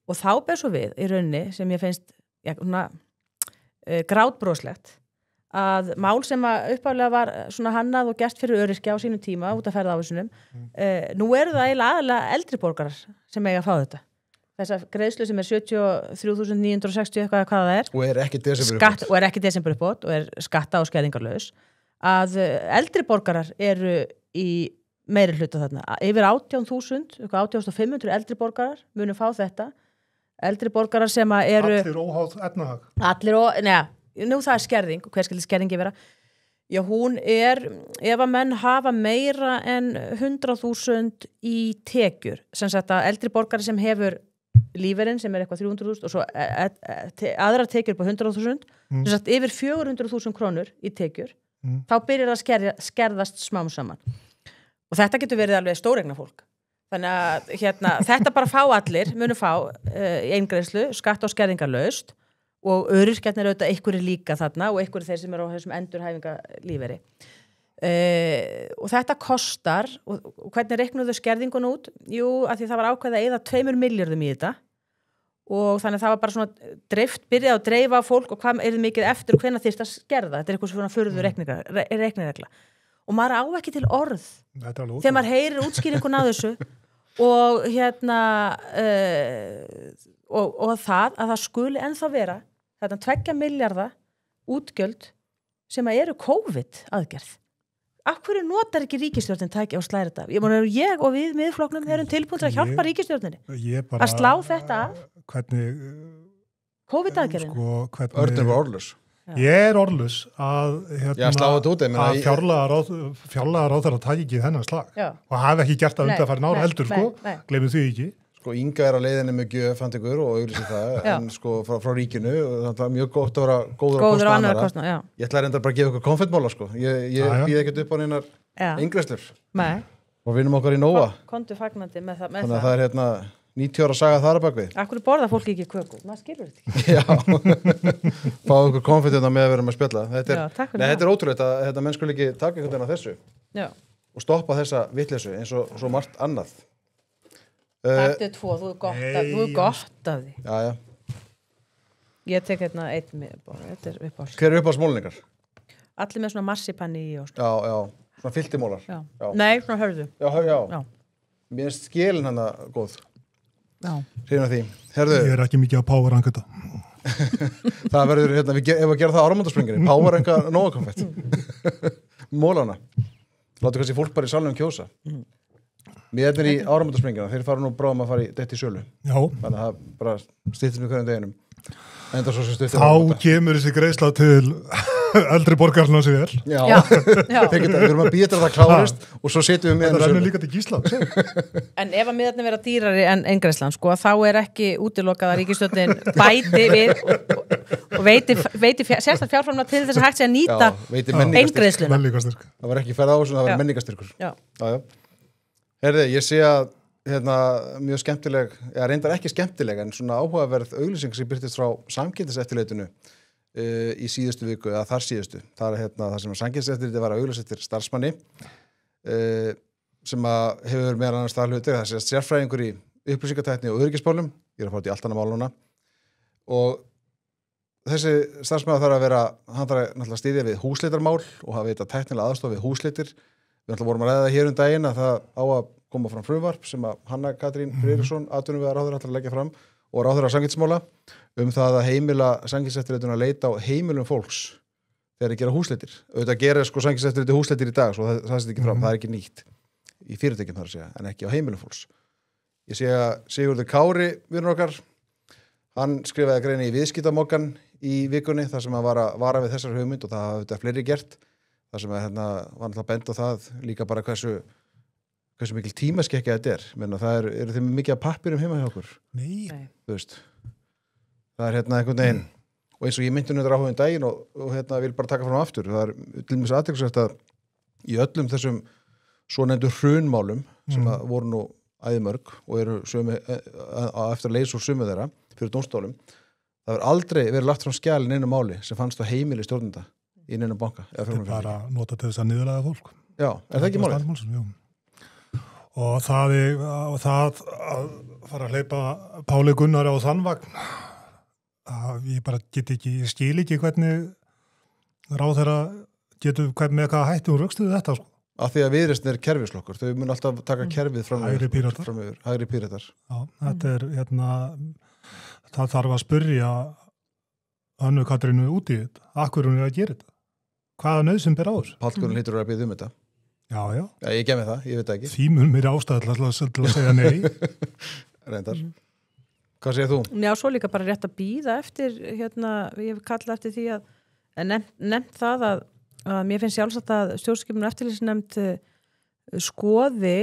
og þá ber svo við í rauninni sem ég finnst grátbroslegt að mál sem uppálega var svona hannað og gert fyrir öryrkja á sínum tíma út af ferðaávísunum, nú eru það eiginlega aðalega eldri borgarar sem eiga að fá þetta. Þessa greiðslu sem er 73.960 eitthvað hvað það er. Og er ekki desember uppbót. Og er skatta- og skerðingarlaus. Að eldri borgarar eru í meiri hluta þarna. Yfir 18.000, 18.500 eldri borgarar munu fá þetta. Eldri borgarar sem eru... Allir óháð efnahag. Nú það er skerðing. Hver skal skerðingi vera? Já, hún er, ef að menn hafa meira en 100.000 í tekjur. Sem sagt að eldri borgari sem hefur líferinn sem er eitthvað 300.000 og svo aðra tekjur på 100.000 sem sagt yfir 400.000 krónur í tekjur þá byrjar að skerðast smám saman og þetta getur verið alveg stóregna fólk þannig að þetta bara fá allir munu fá í eingreiðslu skatt- og skerðingarlaust og öryrkjarnir er auðvitað einhverjir líka þarna og einhverjir þeir sem eru á þessum endurhæfingalífeyri og þetta kostar og hvernig reiknuðu skerðingun út? Jú, að því það var ákveðið að eyða 2 milljörðum í þetta og þannig að það var bara svona byrjað að dreifa á fólk og hvað er mikið eftir og hvenær þyrst að skerða, þetta er eitthvað svona furðu reikniregla og maður á ekki til orð þegar maður heyrir útskýringun á þessu og hérna og það skuli ennþá vera þetta 2 milljarða útgjöld sem eru COVID aðgerð. Af hverju notar ekki ríkisstjórnin tæki og slæri þetta? Ég og við miðflokknum erum tilbúin til að hjálpa ríkisstjórninni að slá þetta af hvernig COVID aðgerðin. Örnur var orðlaus. Ég orðlaus að slá þetta út, að fjárlagaráðherra taki ekki þennan slag og hafi ekki gert það undanfarin ára heldur gleymum því ekki. Inga á leiðinni með gjöf fand ykkur og auglýsi það en frá ríkinu, það er mjög gott að vera góður á kostnað. Ég ætla reyndar bara að gefa ykkur konfettmála ég býð ekkert upp á neinar eingreislur og vinum okkar í Nóa. Kontu fagnandi með það. Þannig að það er 90 ára saga þar að bakvið. Akkur borða fólki ekki köku? Maður skilur þetta ekki. Já, fá ykkur konfettina með að vera með að spjalla. Þetta er ótrúlegt að menn skuli ekki taka einhvern veginn á þessu og stoppa þessa vitleysu eins og svo margt annað. Þetta er 2, þú er gott af því. Já. Ég tek hérna 1 með, þetta er uppáhalds. Hver er uppáhaldsmólinningar? Allir með svona marsipanni í og svona. Já, svona fylltimólar. Já. Nei, svona hörðu. Já. Mér finnst skilin hana góð. Já. Hrifin af því. Herðu. Ég er ekki mikið að powerranka þetta. Það verður, ef við gera það á áramótasprenginni, powerranka nógakonfett. Mólana. Láttu kannski fólk bara í salnum kjósa. Við erum í áramótasprengjuna, þeir fara nú bráðum að fara í þetta í sölu. Já. Þannig að það bara styttir með hverjum deginum. Enda svo sem styttir. Þá kemur þessi greiðsla til eldri borgarna sem vel. Já. Við erum að býja til að það klárist og svo setjum við með það rennur líka til gísla. En ef að miðarnir vera dýrari en eingreiðslan, þá er ekki útilokað að ríkisstjórnin bæti við og veiti sérstaklega fjárframlag til þess að hægt sé að nýta eingreiðsluna. Það var ekki ferð á þessu, það var menningarstyrkur. Já. Herði, ég sé að mjög skemmtileg, reyndar ekki skemmtileg en svona áhugaverð auglýsing sem birtist frá Samkeppniseftirlitinu í síðustu viku, eða þar síðustu. Það er það sem Samkeppniseftirlitið var að auglýsa eftir starfsmanni sem að hefur meðal annars það hluti, það sé sérfræðingur í upplýsingatækni og öryggismálum, ég er að fá þetta í allt annað mál núna og þessi starfsmaður þarf að vera, hann þarf að náttúrulega styðja við húsleitarmál og hafa þetta tæknilega aðstoð við húsleitir. Við náttúrulega vorum að ræða hér daginn að það á að koma fram frumvarp sem að Hanna Katrín Friðriksson, atvinnuvegaráðherra ætlar að leggja fram og ráðherra samkeppnismála það að heimila Samkeppniseftirlitinu að leita á heimilum fólks þegar þeir gera húsleitir. Auðvitað gera Samkeppniseftirlitið húsleitir í dag, svo það setja ekki fram, það er ekki nýtt í fyrirtækjum þar að segja, en ekki á heimilum fólks. Ég sé að Sigurður Kári, vinur okkar, hann skrifaði grein í Viðskiptamokkan í vikunni þar sem hann var að vara við þessar hugmynd og það hafa þetta fleiri gert. Það sem var náttúrulega bent á það líka bara hversu mikil tímaskekkja þetta er. Menna, það eru þeim mikið af pappirum heima hjá okkur. Nei. Þú veist. Það er einhvern veginn og eins og ég myndi þetta áhugin daginn og vil bara taka fram aftur. Það er til dæmis athyglisvert að í öllum þessum svonefndu hrunmálum sem voru nú æðimörg og eru eftir að leysa úr sumu þeirra fyrir dómstólum. Það hefur aldrei verið lagt fram skjal í neinu máli sem fannst á heimili stjórnenda í neinum banka. Þetta er bara að nota til þess að niðurlæga fólk. Já, er það ekki málið? Og það að fara að hleypa Páli Gunnar á þann vagn, ég bara ég skil ekki hvernig ráðherra getur með hvað hætti og rökstuði þetta. Af því að Viðreisn er kerfislokkur, þau mun alltaf taka kerfið fram yfir. Hægri Píratar. Já, þetta er það þarf að spyrja Önnu Katrínu út í þetta. Akkur hún er að gera þetta. Hvaða nauðsyn ber á þessu? Páll Gunnar hlýtur að biðja þetta. Já. Já, ég gef mig það, ég veit ekki. Því mun mér ástæða til að segja nei. Reyndar. Hvað segir þú? Já, svo líka bara rétt að bíða eftir, ég hef kallað eftir því að nefnt það að mér finnst sjálfsagt að stjórnskipunar eftirlitsnefnd skoði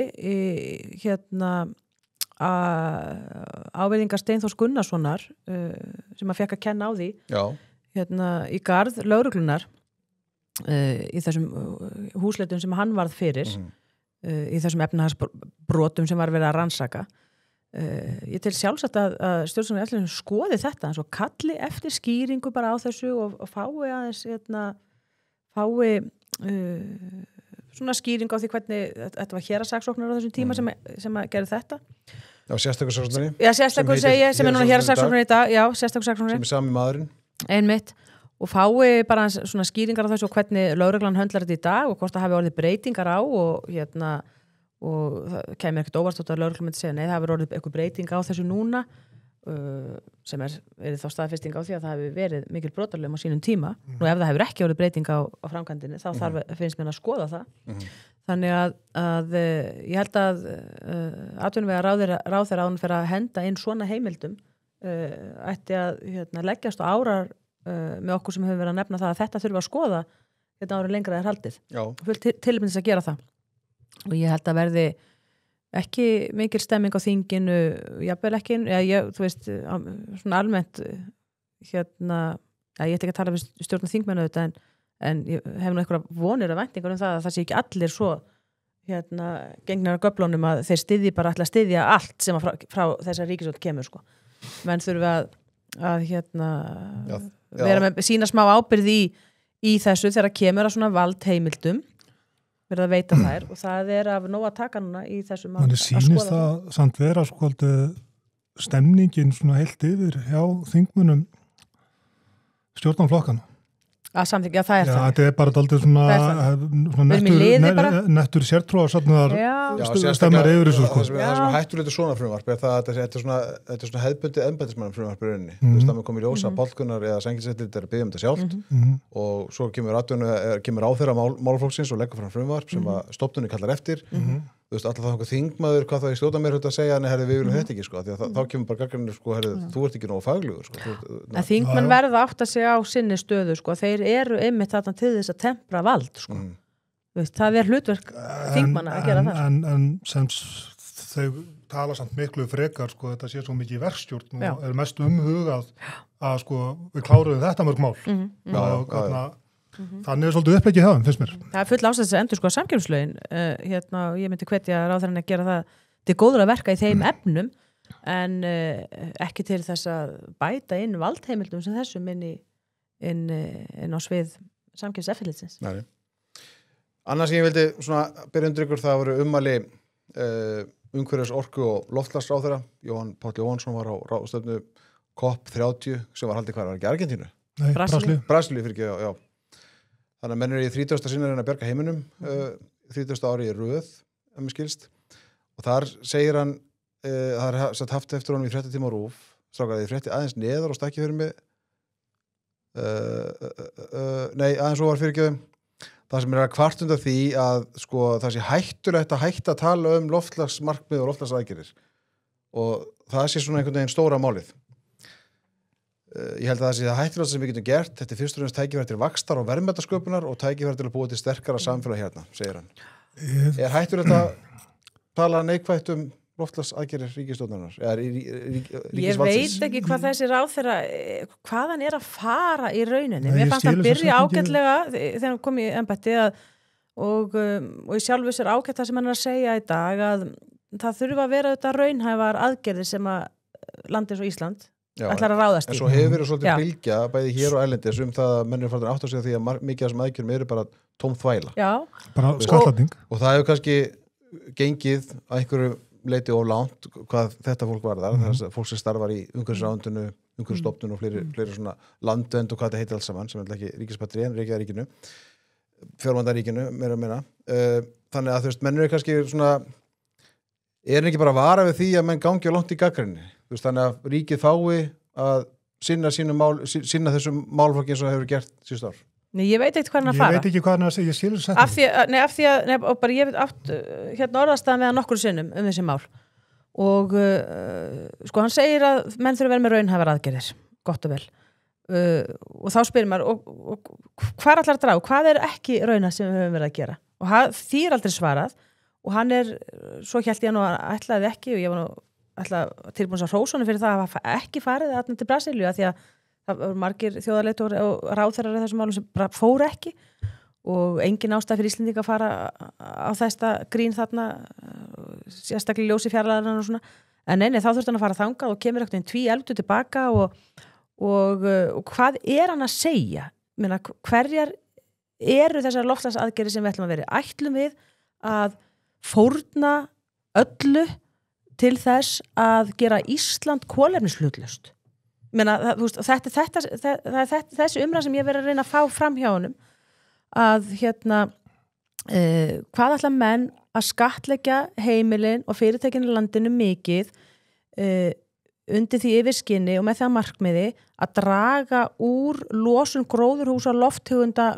ávirðingar Steinþórs Gunnarssonar sem að fekk að kenna á því í garð lögreglunar í þessum húsleitum sem hann varð fyrir í þessum efnahagsbrotum sem var verið að rannsaka. Ég tel sjálfsagt að stjórnskipunar eftirlitsnefnd skoði þetta en svo kalli eftir skýringu bara á þessu og fái aðeins svona skýring á því hvernig þetta var héraðssaksóknari á þessum tíma sem að gera þetta. Já, sérstakur saksóknari. Já, sérstakur segja, sem er núna héraðssaksóknari í dag. Já, sérstakur saksóknari. Sem er sami maðurinn. Einmitt. Og fái bara svona skýringar á þessu og hvernig lögreglan höndlar þetta í dag og hvort það hafi orðið breytingar á og það kemur ekkert óvart út að lögreglan myndi segja, nei, það hefur orðið eitthvað breyting á þessu núna sem er þá staðfesting á því að það hefur verið mikil brotalögum á sínum tíma og ef það hefur ekki orðið breyting á framkvæmdinni þá finnst mér að skoða það þannig að ég held að atvinnuvega ráðherra án fyrir að henda inn svona heimildum ætti að leggjast á árar með okkur sem hefur verið að nefna það að þetta þurfa að skoða þetta árið lengra er haldið fullt tilefnis að gera það og ég held að verði ekki mikil stemming á þinginu jafnvel ekki, þú veist svona almennt ég ætti ekki að tala við stjórn þingmennu þetta en ég hef nú einhverja vonir og væntingar það að sé ekki allir svo gengnar á göflunum að þeir styðji bara ætla að styðja allt sem frá þessar ríkisstjórn kemur sko. Menn þurfa að vera með sína smá ábyrgð í þessu þegar kemur að svona valdheimildum verið að veita þær og það af nóg að taka núna í þessu mál að sýnist það samt vera stemningin svona heilt yfir hjá þingmunum stjórnarflokkana að samþykkja það það. Já, þetta bara daldið svona nettur sértrúarsafnaðar stemmar yfir þessu sko. Það sem hættulegt svona frumvarp þetta er svona hefðbundið embættismann frumvarp í rauninni. Þú veist, það með komið ljósa Bálkunar eða Sængilsettir er að biðja þetta sjálft og svo kemur áþeirra málflokksins og leggur fram frumvarp sem að stofnunni kallar eftir. Þú veist, alltaf þá þingmaður hvað það í stjórnarmeirihluta að segja, nei, herri, við viljum þetta ekki, sko, því að þá kemur bara gagnrýnir, sko, herri, þú ert ekki nógu faglegur, sko. En þingmenn verða átt að segja á sinni stöðu, sko, þeir eru einmitt þarna til þess að tempra vald, sko. Veist, það hlutverk þingmanna að gera það. En sem þau tala samt miklu frekar, sko, þetta sé svo mikið verkstjórn og er mest umhugað að, sko, við kláruðum þetta mörg mál. Þannig svolítið upplegið það, finnst mér. Það full ástæðis að endur sko samkeppnislögin og ég myndi hvetja ráðherrann að gera það til góður að verka í þeim efnum en ekki til þess að bæta inn valdheimildum sem þessum inn á svið samkeppniseftirlitsins. Nei. Annars ég vildi svona byrja undir ykkur, það voru ummæli umhverfis orku og loftslagsráðherra. Jóhann Páll Jóhannsson var á ráðstefnu COP30 sem var haldið var ekki Argentínu? Nei, Brasilíu fyrir ekki, já. Þannig að menn í 30. sinnar að bjarga heiminum 30. ári í röð ef mér skilst og þar segir hann það satt haft eftir honum í 30 tíma RÚV strákaði frétti aðeins neðar og stakki fyrir mig aðeins og var fyrirgjöðum það sem að kvart undan því að sko það sé hættulegt að hætta að tala loftslagsmarkmið og loftslagsaðgerðir og það sé svona einhvern veginn stóra málið ég held að það sé það hættilegast sem við getum gert þetta fyrst og fremst tækifæri til vaxtar og verðmætasköpunar og tækifæri til að búa til sterkara samfélag hérna, segir hann. Hættulegt að tala neikvætt loftslagsaðgerðir ríkisstjórnarinnar eða ríkisvaldsins? Ég veit ekki hvað þessi ráðherra hvað hann að fara í rauninni. Mér fannst hann byrja ágætlega þegar hann kom í embætti og í sjálfu sér ágætt það sem hann að segja í dag að það þurfa að vera þetta raunhæfar aðgerðir sem að landi eins og Ísland ætlar að ráðast í. En svo hefur verið svolítið bylgja bæði hér og erlendis það að mennir farin átt að segja því að mikið af þessum aðgerðum eru bara tóm þvæla. Já. Bara skattlagning. Og það hefur kannski gengið að einhverju leiti of langt hvað þetta fólk varðar. Það er fólk sem starfar í umhverfisráðuneytinu, umhverfisstofnun og fleiri svona landvernd og hvað þetta heitir alls saman sem er ekki ríkispatri en Reykjavíkuríkinu, fjármálaríkinu, meira og minna. Þannig að þú veist, menn eru kannski svona er ekki bara að vara við því að menn gangi á langt í gagnrýni. Þannig að ríkið fái að sinna þessum málflokki eins og hefur gert síðust ár. Nei, ég veit eitthvað hann að fara. Ég veit ekki hvað hann að segja, ég skilur þetta. Af því að og bara ég veit átt orðastæðan við hann nokkur sinnum þessi mál. Og sko hann segir að menn þurfa að vera með raunhæfar aðgerðir, gott og vel. Og þá spyrir maður, og hvað ætlar að draga? Hvað er ekki raunhæft sem við höfum verið að gera? Og því aldrei svarað. Og hann svo hélt ég nú að ætlaði ekki og ég var nú tilbúin að hrósa fyrir það að hafa ekki farið þarna til Brasilíu því að það voru margir þjóðarleiðtogar og ráðherrar í þessum málum sem bara fóru ekki og engin ástæða fyrir Íslendinga að fara á þetta grín þarna sérstaklega ljósi fjarlæðarnar og svona en nei, þá þurfti hann að fara þangað og kemur ekkert tvíelgdu tilbaka og hvað hann að segja? Meina, hverjar eru þessar loftslagsaðgerðir sem við ætlum að vera? Ætlum við að fórna öllu til þess að gera Ísland kolefnishlutlaust. Það er þessi umræða sem ég verið að reyna að fá fram hjá honum að hvað ætla menn að skattleggja heimilin og fyrirtækinu landinu mikið undir því yfirskinni og með það markmiði að draga úr losun gróðurhúsa lofthugunda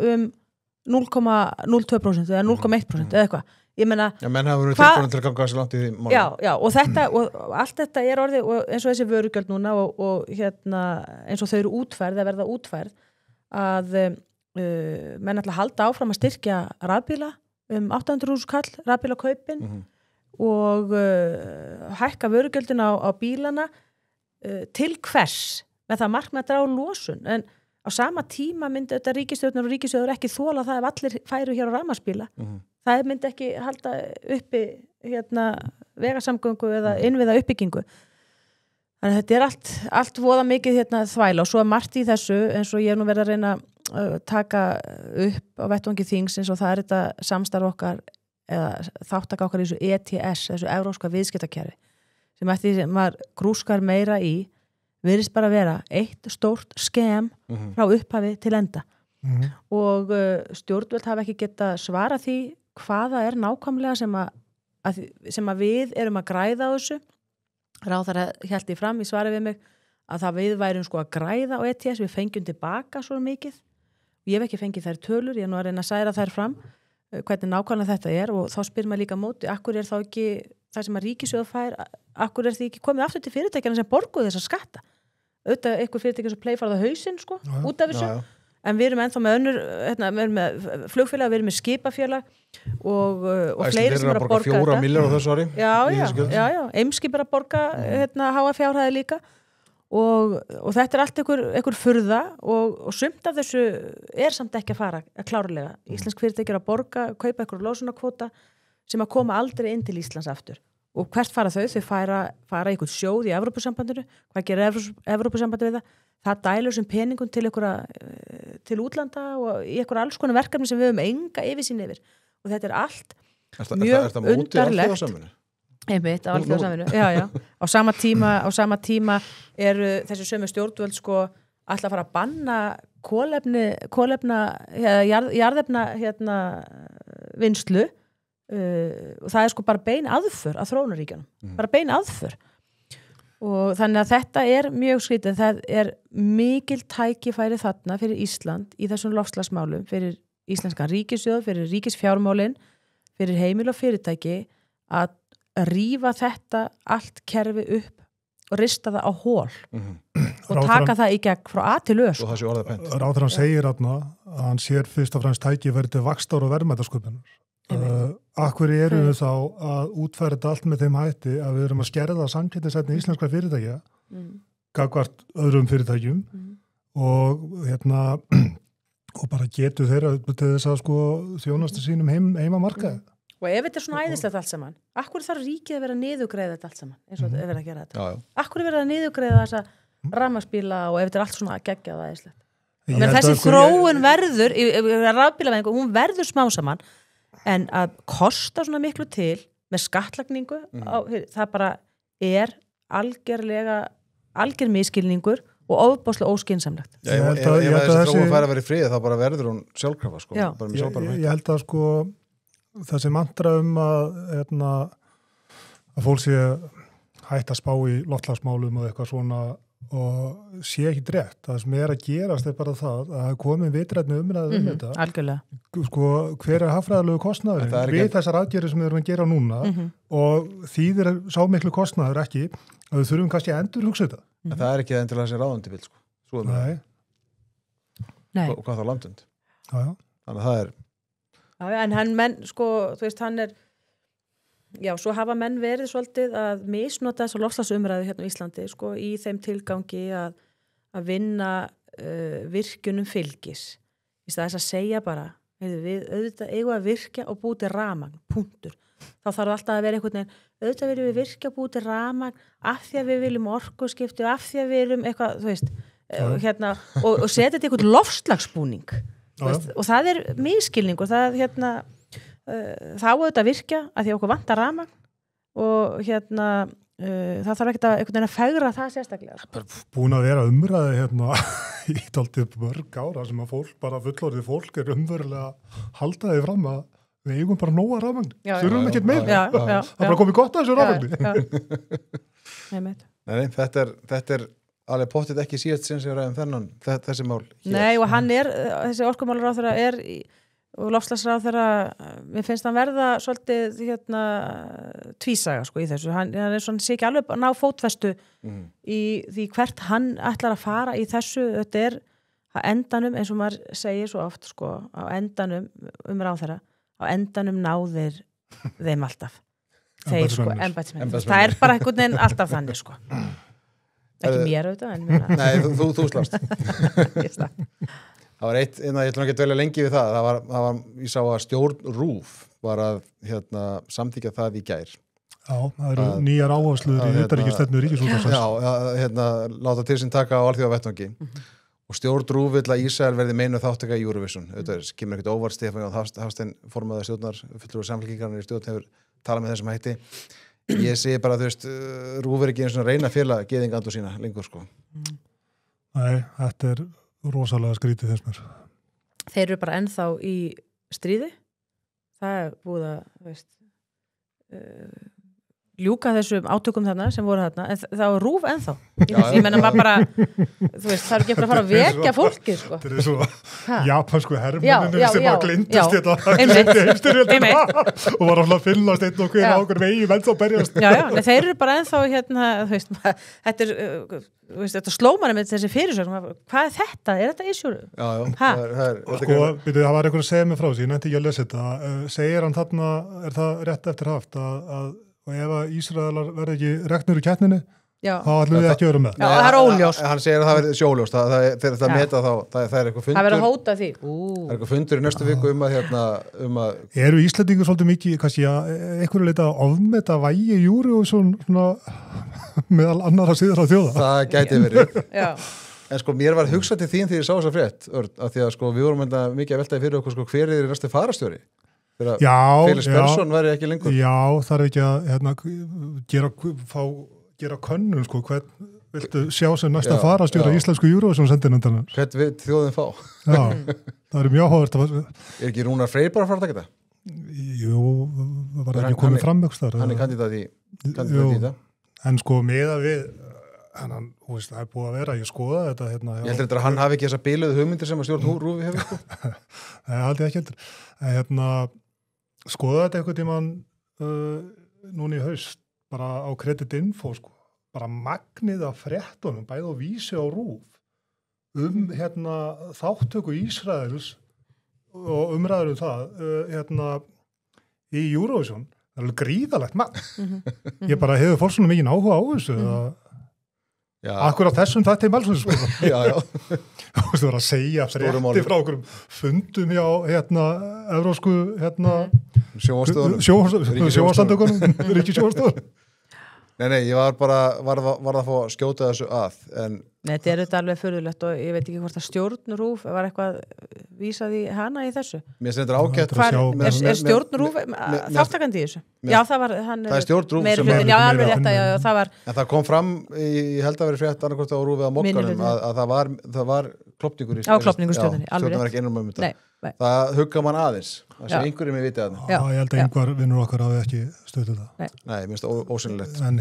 0,02% eða 0,1% eða eitthvað. Ég meina, menn hafa verið tilbúin til að ganga þessi langt í því máli. Já, og þetta, og allt þetta er orðið, og eins og þessi vörugjöld núna og eins og þau eru útfærð, að verða útfærð, að menn ætla að halda áfram að styrkja rafbíla 800.000 kall, rafbílakaupin og hækka vörugjöldin á bílana til hvers með það markmið að draga losun, en á sama tíma myndi þetta ríkisstjórnar og ríkissjóður ekki þola það ef allir færu hér á rafmagnsbíla. Það myndi ekki halda uppi vegasamgöngu eða innviða uppbyggingu. Þannig að þetta er allt voða mikið þvæla og svo er margt í þessu eins og ég hef nú verið að reyna að taka upp á vettvangi þings eins og það er þetta samstarf okkar eða þáttaka okkar í þessu ETS, þessu evrópska viðskiptakerfi sem eftir því sem maður grúskar meira í virðist bara vera eitt stórt skem frá upphafi til enda og stjórnvöld hafa ekki geta svara því hvaða er nákvæmlega sem að við erum að græða á þessu. Ráðherra hélt í fram í svari við mig að það við værum sko að græða á ETS, við fengjum tilbaka svo mikið. Ég hef ekki fengið þær tölur, ég er nú að reyna að særa þær fram hvernig nákvæmlega þetta er og þá spyr maður líka móti, akkur er þá ekki það sem að ríkissjóður fær, akkur er því ekki komið aftur til fyrirtækjana sem borguðu þessa skatta. Auðvitað einhver fyrirtæki sem play farða hausinn sko, út af þessu. En við erum ennþá með önnur, við erum með flugfélag, við erum með skipafélag og fleiri sem er að borga þetta. 4 milljarðar á þessu ári. Já, Eimskip er að borga háa fjárhæði líka og þetta er allt einhver furða og sumt af þessu er samt ekki að fara klárlega. Íslensk fyrirtæki er að borga, kaupa einhver lósunarkvóta sem að koma aldrei inn til Íslands aftur. Og hvert fara þau? Þau fara einhvern sjóð í Evrópusambandinu. Hvað gerir Evrópusambandi við það? Það dælur sem peningum til útlanda og í einhver alls konar verkefni sem við höfum enga yfirsýn yfir. Og þetta er allt mjög undarlegt. Einmitt, á alþjóðasamvinnu. Já. Á sama tíma eru þessi sömu stjórnvöld sko ætla að fara að banna kolefna jarðefna vinnslu og það er sko bara bein aðför að þróunaríkjunum. Bara bein aðför. Og þannig að þetta er mjög skrítið, það er mikil tækifæri þarna fyrir Ísland í þessum loftslagsmálum, fyrir íslenskan ríkissjóð, fyrir ríkisfjármálin, fyrir heimil og fyrirtæki að rífa þetta allt kerfi upp og rista það á hól og taka það í gegn frá A til Ö. Og það sé orðið pent. Ráðherrann segir að hann sér fyrst og fremst tækifæri til vaxtar og verðmætasköpunar. Akkur eru við þá að útfæra þetta allt með þeim hætti að við erum að skerða samkeppnishæfni íslenskra fyrirtækja gagnvart öðrum fyrirtækjum og bara getu þeirra til þess að sko þjónustu sínum heimamarkaði. Og ef þetta er svona æðislegt allt saman, akkur þarf ríkið að vera niðurgreiða þetta allt saman, eins og þetta er verið að gera þetta. Akkur er verið að niðurgreiða þessa rafmagnsbíla og ef þetta er allt svona geggjað og æðislegt. Men þessi þróun verður, rafbílavæðingu, hún verður smá saman, en að kosta svona miklu til með skattlagningu, það bara er alger miskilningur og ofboðslega óskynsamlegt. Ef þessi þróun fær að vera í friði þá bara verður hún sjálfkrafa sko. Ég held að sko þessi mantra að fólk sé hætt að spá í loftslagsmálum og eitthvað svona og sé ekki rétt. Það sem er að gerast er bara það að komið vitrænni umræðu þetta. Algjörlega. Sko, hver er hagfræðilegu kostnaður við þessar aðgerðir sem við erum að gera núna og þýðir sá miklu kostnaður ekki að við þurfum kannski að endurhugsa þetta. Það er ekki endilega þessi ráðandi vill sko. Nei. Og hvað þá landund. Já. Þannig að það er en menn, sko, þú veist, hann er svo hafa menn verið svolítið að misnota þessa loftslagsumræðu hérna á Íslandi, sko, í þeim tilgangi að vinna virkjunum fylgis. Í stað þess að segja bara, við auðvitað eigum að virkja og búið til rafmagn, punktur. Þá þarf alltaf að vera einhvern veginn, auðvitað viljum við virkja og búið til rafmagn af því að við viljum orkuskipti og af því að við viljum eitthvað, þú veist, og setja þetta einhvern loftslagsbúning. Og það er miskilningur, það þá auðvitað virkja að því okkur vantar rafmagn og það þarf ekkert að einhvern veginn að fegra það sérstaklega. Búin að vera umræði í dálítið mörg ára sem að fólk, bara fullorðið fólk er umverulega haldaði fram að við eigum bara nóga rafmagn, þurfum ekkert meira. Já. Það bara komið gott að þessu rafmagni. Nei, þetta alveg pottið ekki síðast sem við ræðum þessi mál. Nei, og hann þessi orkumálaráðherra og loftslagsráðherra, mér finnst hann verða svolítið tvísaga sko í þessu, hann svona sé ekki alveg að ná fótfestu í því hvert hann ætlar að fara í þessu, þetta að endanum, eins og maður segir svo oft sko, á endanum ráðherra, á endanum náðir þeim alltaf þeir sko, embættismenn, það bara einhvern veginn alltaf þannig sko ekki mér auðvitað en Nei, þú slást ég slapp. Það var eitt, ég ætlum ekki að dvelja lengi við það var, ég sá að stjórn RÚV var að samþykkja það í gær. Já, það eru nýjar áherslur í utanríkisstefnu Ríkisútvarpsins. Já, láta til sín taka á alþjóðavettvangi. Og stjórn RÚV vill að Ísrael verði meinu þáttaka í Eurovision. Auðvitað kemur ekkert óvart Stefán Jón Hafstein formaður stjórnar, fulltrúi samfylkingarinnar í stjórn hefur talað með þessum hætti. Ég segi bara, RÚV ekki eins og reyna félag geðingandu sína lengur sko. Nei, þetta rosalega skrítið þess mér. Þeir eru bara ennþá í stríði. Það búið að ljúka þessum átökum þarna sem voru þarna, en það var RÚV ennþá. Ég menna maður bara, það er ekki að fara að vekja fólkið sko. Þetta svo japansku hermenninu sem bara glindist þetta og var alltaf að finnast einn og hver ákveður vegi menn þá berjast. Já, þeir eru bara ennþá þetta slómanum með þessi fyrirsögn, hvað þetta? Er þetta issue? Sko, það var einhver að segja mig frá því, ég nefndi ekki að lesa þetta, segir hann þarna, það rétt eftir haft að og ef að Ísraelar verði ekki reknir úr keppninni, þá ætlum við ekki að vera með. Já, það óljóst. Hann segir að það verði sjóljóst, þegar það meta þá, það eitthvað fundur. Það verður að hóta því. Það eitthvað fundur í næstu viku að Eru Íslendingur svolítið mikið, kannski að einhverju leita að ofmeta vægi júri og svona meðal annara síðar á þjóða? Það gæti verið. Já. En sko, mér var hugsað til þín þegar ég sá þessa frétt, Örn, af því að sko, við vorum mikið að veltaði fyrir okkur sko, hver næsti fararstjóri? Felix Persson væri ekki lengur. Já, það ekki að gera könnun sko, hvern viltu sjá sem næsta farastjóra íslensku Eurovision sendinundarnar? Hvern vil þjóðin fá? Já, það mjög áhugavert. Er ekki Rúnar Freyr bara að fara að taka þetta? Jú, það var ekki komið fram þar. Hann kandidat í það. En sko, meða við það er búið að vera, ég skoða þetta Ég heldur að hann hafi ekki þessa biluðu hugmyndir sem að stjórn RÚV hefur sko? Nei, haldið ekki heldur. Skoða þetta einhvern tímann núna í haust bara á Credit Info sko, bara magnið af fréttunum bæði og vísi á RÚV þáttöku Ísraels og umræður það í Eurovision, það er alveg gríðalegt magn. Ég bara hefur fólk svona mikið áhuga á þessu akkur á þessum þetta í málsins sko. Þú var að segja frétti frá okkur fundum hjá evrósku sjónvarpssamtökunum ríkissjónvarpstöðvar. Nei, ég var að fá að skjóta þessu að Nei, þetta er þetta alveg furðulegt og ég veit ekki hvort að stjórn RÚV var eitthvað vísað í hana í þessu. Mér finnst þetta ágætt. Er stjórn RÚV þáttakandi í þessu? Já, það var það er stjórn RÚV sem já, alveg rétt að það var En það kom fram, ég held að vera frétt annarkvort á RÚV á Mokkanum að það var klopningur í klopningarstjórninni. Stjórnin var ekki einum þetta. Það hugga mann aðeins. Það sé einhverjum við vitið að Já, ég held að einhver vinnur okkar hafi ekki stöðið það. Nei, mér finnst það ósynlegt. En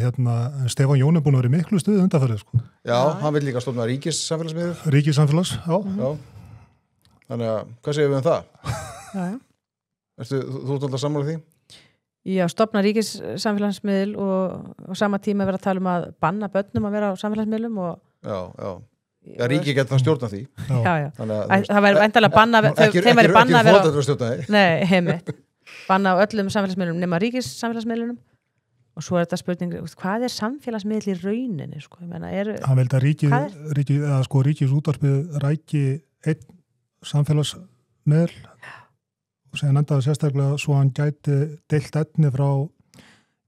Stefán Jón er búin að vera miklu stuð undanfarið sko. Já, hann vil líka stofna ríkissamfélagsmiðil. Ríkissamfélags, já. Þannig að, hvað segir við um það? Þú ert alltaf sammála því? Já, stofna ríkissamfélagsmiðil og sama tíma vera að tala um að banna börnum að vera á samfélagsmiðlum Já, ríki getur það stjórna því. Já. Það væri endalega banna þeim væri banna að vera Nei, heimitt. Banna á öllum samfélagsmiðlum nema ríkissamfélagsmiðlunum og svo er þetta spurning, hvað er samfélagsmiðl í rauninni sko? Ég meina, hann vildi að ríkisútvarpið ræki einn samfélagsmiðl og segja endaði sérstaklega svo hann gæti deilt efni frá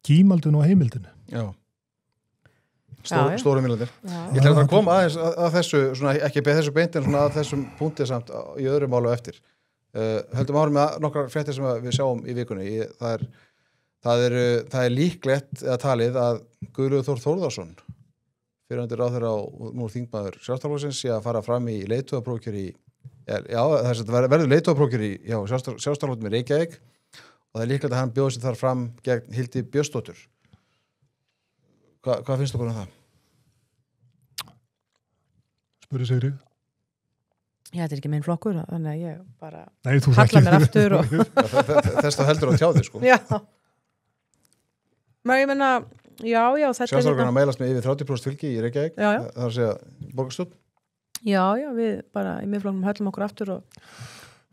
gímaldinu og heimildinu. Já. Stóru miljardir. Ég ætla að koma aðeins að þessu, svona, ekki beð þessu beint en svona að þessum punkti samt í öðru málu eftir. Höldum árum með nokkrar fréttir sem við sjáum í vikunni. Það er líklegt að talið að Guðlaugur Þór Þórðarson, fyrrverandi ráðherra og nú þingmaður Sjálfstæðisflokksins, sé að fara fram í leiðtogaprófkjöri verður leiðtogaprófkjöri hjá Sjálfstæðisflokknum í Reykjavík það er líklegt að hann bjóði sig þar fram gegn Hildi Björnsdóttur. Hvað finnst okkur það? Spurði Sigri. Já, þetta ekki minn flokkur, þannig að ég bara halla mér aftur og... Þess þá heldur á tjáði, sko. Já. Men ég menna, já, þetta Sjálfstæðarflokkurinn að mælast með yfir 30% fylgi í Reykjavík. Já. Það er að segja borgarstjórn. Já, við bara í miðflokknum höllum okkur aftur og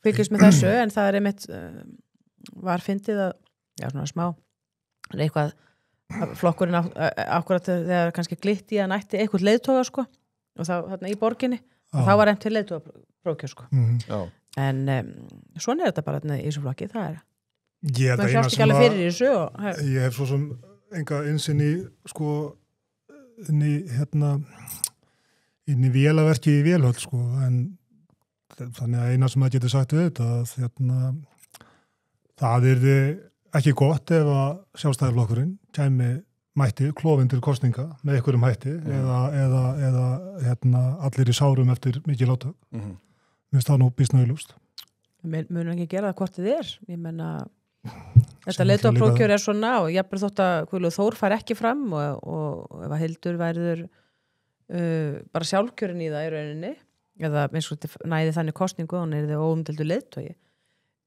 fylgjumst með þessu, en það er einmitt var fyndið að, já, svona smá, eitthvað flokkurinn akkurat þegar kannski glitt í að nætti eitthvað leiðtoga, sko, og þá þarna í borginni, og þá var einn til leiðtogaprófkjör, sko. En svona þetta bara í þessu flokki, það er maður sjást ekki alveg fyrir í þessu og, ég hef svo sem enga innsinn í, sko, inn í vélaverki í Vélhöll, sko, en þannig að eina sem það getur sagt við þetta að það yrði ekki gott ef að Sjálfstæðisflokkurinn mætti klofin til kosninga með einhverjum hætti eða allir í sárum eftir mikið átök. Mér finnst það nú býsna augljóst. Mun ekki gera það hvort þið er. Ég menna þetta leiðtogaprófkjör svona og jafnvel þótt að Guðlaugur Þór fær ekki fram og ef að Hildur verður bara sjálfkjörin í það í rauninni eða eins og næði þannig kosningu og hún er þið óumdeldu leiðtogi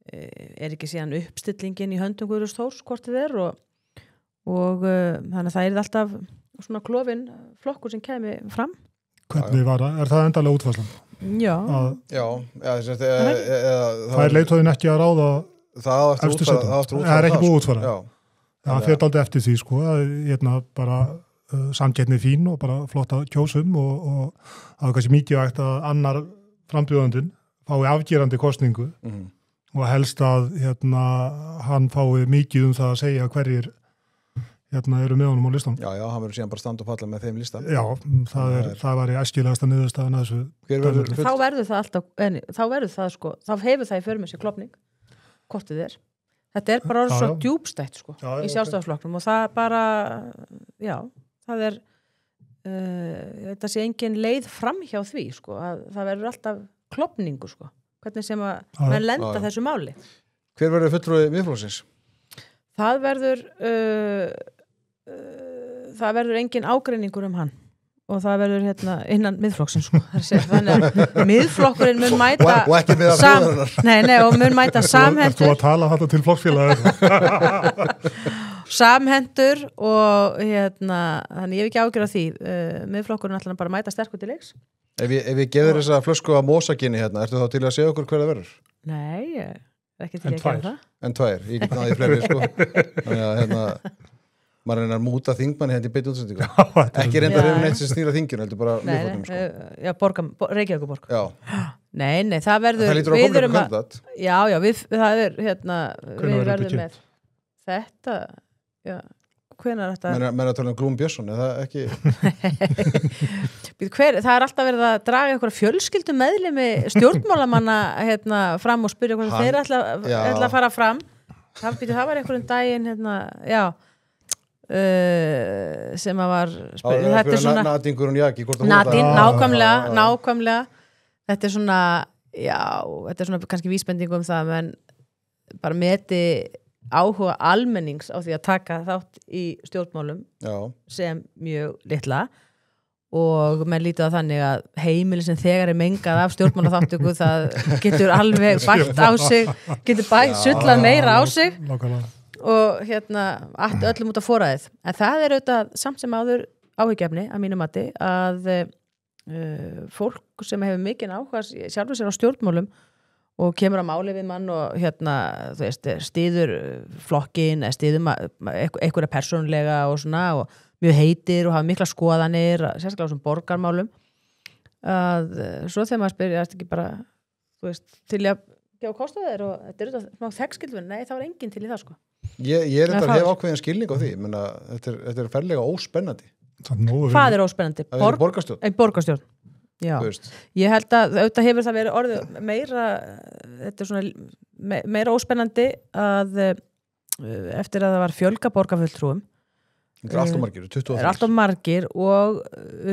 ekki síðan uppstillingin í höndum Guðlaugs Þórs hvort þið er og þannig að það er alltaf svona klofin flokkur sem kemi fram. Hvernig var það? Er það endalega útfærslan? Já. Það er leiðtogin ekki að ráða það er ekki búið útfæra. Það fer aldrei eftir því, sko, að bara samkeppni fín og bara flotta kjósum og það er kannski mikið vægt að annar frambjóðandinn fái afgerandi kosningu og helst að hann fái mikið það að segja hverjir eru með honum á listan. Já, hann verður síðan bara standa og falla með þeim listan. Já, það var í æskilegasta niðurstaðan að þessu. Þá verður það alltaf, þá verður það, sko, þá hefur það í för með sér klofning, hvort þið er. Þetta er bara svo djúpstætt, sko, í Sjálfstæðisflokknum og það bara, já, það er, þetta sé engin leið fram hjá því, sko, að það verður alltaf klofningu, sko, hvernig sem að menn lenda þessu máli. Hver verður fulltrúi Miðflokksins? Það verður engin ágreiningur hann og það verður innan miðflokksins sko. Þannig að miðflokkurinn mun mæta og ekki með að og mun mæta samhentur Þú að tala þetta til flokksfélaga samhentur og þannig ég hef ekki ágjörð á því miðflokkurinn ætlar bara að mæta sterkur til leiks. Ef ég gefur þessa flösku af mosaginni ertu þá til að segja okkur hver það verður? Nei, ekki til að gera það. En tvær, ég get náði fleiri sko. Þannig að maður reynar að múta þingmanni í beinni útsendingu. Ekki reyndar neitt sem snýra þinginu, heldur bara Miðflokknum sko. Já, Reykjavíkurborg. Já. Nei, það verður það lítur að koma ykkur kandidat. Já, það er við verðum með þetta, já. Hvenær þetta menn að tala Glúm Björnsson, er það ekki það er alltaf verið að draga einhverja fjölskyldu meðlimi stjórnmálamanna fram og spyrja hvað þeir ætla að fara fram það var einhverjum daginn sem að var þetta er svona Nadingur og Jaki nákvæmlega þetta er svona þetta er svona kannski vísbending það menn bara meti áhuga almennings á því að taka þátt í stjórnmálum sem mjög litla og menn lítið á þannig að heimili sem þegar er mengað af stjórnmálaþáttöku það getur alveg bætt á sig getur sullað meira á sig og öllum út af foræðið en það er auðvitað samt sem áður áhyggjefni að mínu mati að fólk sem hefur mikinn áhuga sjálfur sér á stjórnmálum og kemur á máli við mann og þú veist, styður flokkin eða styður einhverja persónulega og svona og mjög heitir og hafa mikla skoðanir, sérstaklega á þessum borgarmálum að svo þegar maður spyrir, er þetta ekki bara þú veist, til að gefa kost á þér og þetta er auðvitað smá þekkskildun, nei, það var enginn til í það sko. Ég er þetta að hefa ákveðin skilning á því, menna, þetta er ferlega óspennandi. Hvað er óspennandi? Borgarstjórn. Já, ég held að auðvitað hefur það verið orðið meira þetta er svona meira óspennandi að eftir að það var fjölga borgarfulltrúum Þetta er alltaf margir, 23. Er alltaf margir og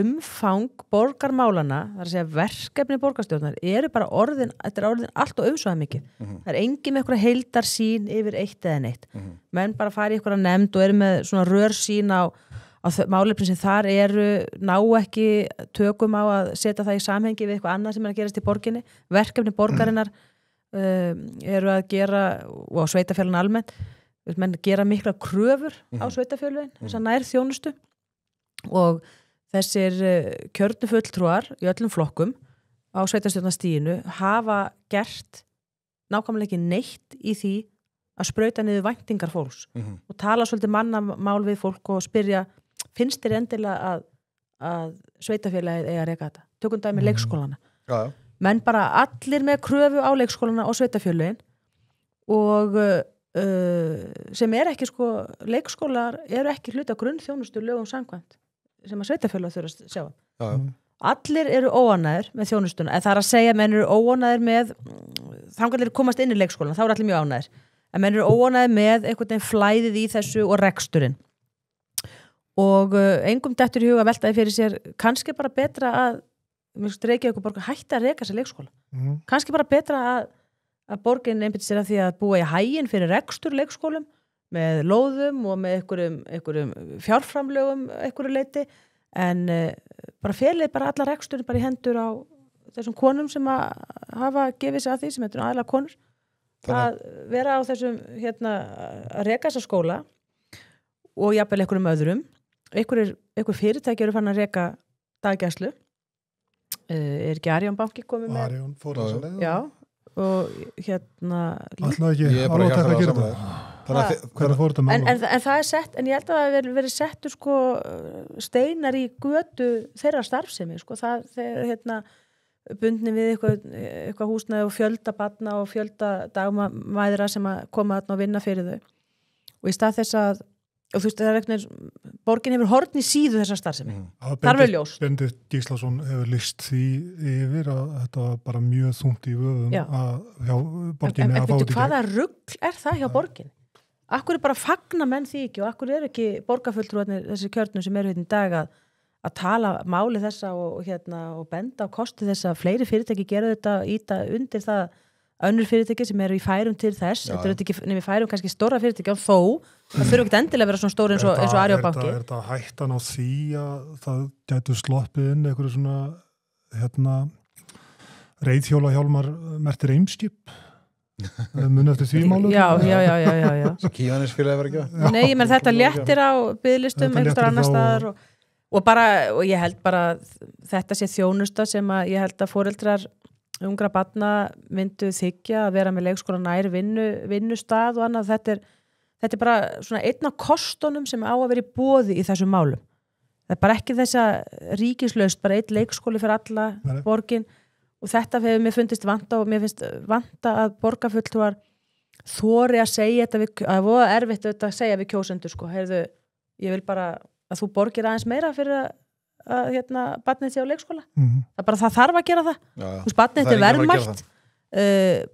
umfang borgarmálana, þar að segja verkefni borgarstjórnar, eru bara orðin, þetta er orðin allt og umsvæða mikið. Það er engin með einhverja heildarsýn yfir eitt eða neitt. Menn bara fara í einhverja nefnd og eru með svona rörsýn á málefni sem þar eru, ná ekki tökum á að setja það í samhengi við eitthvað annað sem er að gerast í borginni. Verkefni borgarinnar eru að gera, og á sveitafélaginu almennt, menn gera mikla kröfur á sveitafélagin, þess að nær þjónustu og þessir kjörnu fulltrúar í öllum flokkum á sveitarstjórnarstiginu hafa gert nákvæmlega ekki neitt í því að sprauta niður væntingar fólks og tala svolítið mannamál við fólk og spyrja, finnst þér endilega að sveitafélagið eiga að reka þetta? Tökum dæmi leikskólana. Menn bara allir með kröfu á leikskólana og sveitafélagin og sem ekki sko, leikskólar eru ekki hluta grunnþjónustu lögum samkvæmt sem að sveitafélag þurfa að sjá. Allir eru óánægðir með þjónustuna, en það er að segja að menn eru óánægðir með, þannig að þeir komast inn í leikskólan, þá eru allir mjög ánægðir, en menn eru óánægðir með einhvern veginn flæðið í þessu og reksturinn. Og engum dettur í huga veltaði fyrir sér, kannski bara betra að Reykjavík hætti að reka sér leikskóla. Kannski bara betra að borgin einbytti sér að því að búa í haginn fyrir rekstur leikskólum með lóðum og með einhverjum fjárframlögum einhverju leiti, en bara felið bara alla reksturinn bara í hendur á þessum konum sem að hafa gefið sig að því, sem heitir aðalega konur, að vera á þessum að reka þessa skóla og jafnvel einhverjum öðrum. Einhver fyrirtæki eru fann að reka daggæslu. Er ekki Arjón banki komið með? Arjón fór þess að leiða. Já. Og alltaf ekki, alveg að gera þetta. En það er sett, en ég held að það hefur verið settur sko steinar í götu þeirra starfsemi, sko, það þeir bundni við eitthvað húsnæði og fjölda barna og fjölda dagmæðra sem að koma þarna og vinna fyrir þau. Og í stað þess að, og þú veist, það er eitthvað, borgin hefur horn í síðu þessar starfsemi. Þar verður ljós. Benedikt Gíslason hefur lýst því yfir að þetta var bara mjög þungt í vöðum að hjá borginni að fá þetta í gegn. Hvaða rugl er það hjá borginni? Akkur er bara fagna menn því ekki og akkur er ekki borgarfulltrúarnir, þessi kjörnum sem eru hérna í dag að tala máli þessa og benda á kosti þess að fleiri fyrirtæki gera þetta, íta undir það önnur fyrirtæki sem eru í færum til þess. Þetta eru ekki nefnir færum kannski stóra fyrirtæki og þó, það þurfa ekki endilega að vera svona stóri eins og Arjón banki. Er þetta hættan á því að það gætu sloppið inn einhverju svona reiðhjólahjálmar merktir Eimskip? Mun eftir því málu? Já. Kívanisfélagi var ekki? Nei, menn þetta léttir á biðlistum einhverjar annar staðar og ég held bara þetta sé þjónusta sem að ég held að foreldrar ungra barna myndu þykja að vera með leikskóla nær vinnustað og annað. Þetta er bara svona einn af kostunum sem á að vera í boði í þessum málum. Það er bara ekki þessa ríkislaust, bara einn leikskóli fyrir alla borgin og þetta hefur mér fundist vanta og mér finnst vanta að borgarfulltrúar þori að segja þetta, að voða erfitt að segja við kjósendur, sko, heyrðu, ég vil bara að þú borgir aðeins meira fyrir að barnið sé á leikskóla. Það þarf að gera það. Þú veist, barnið er verðmætt.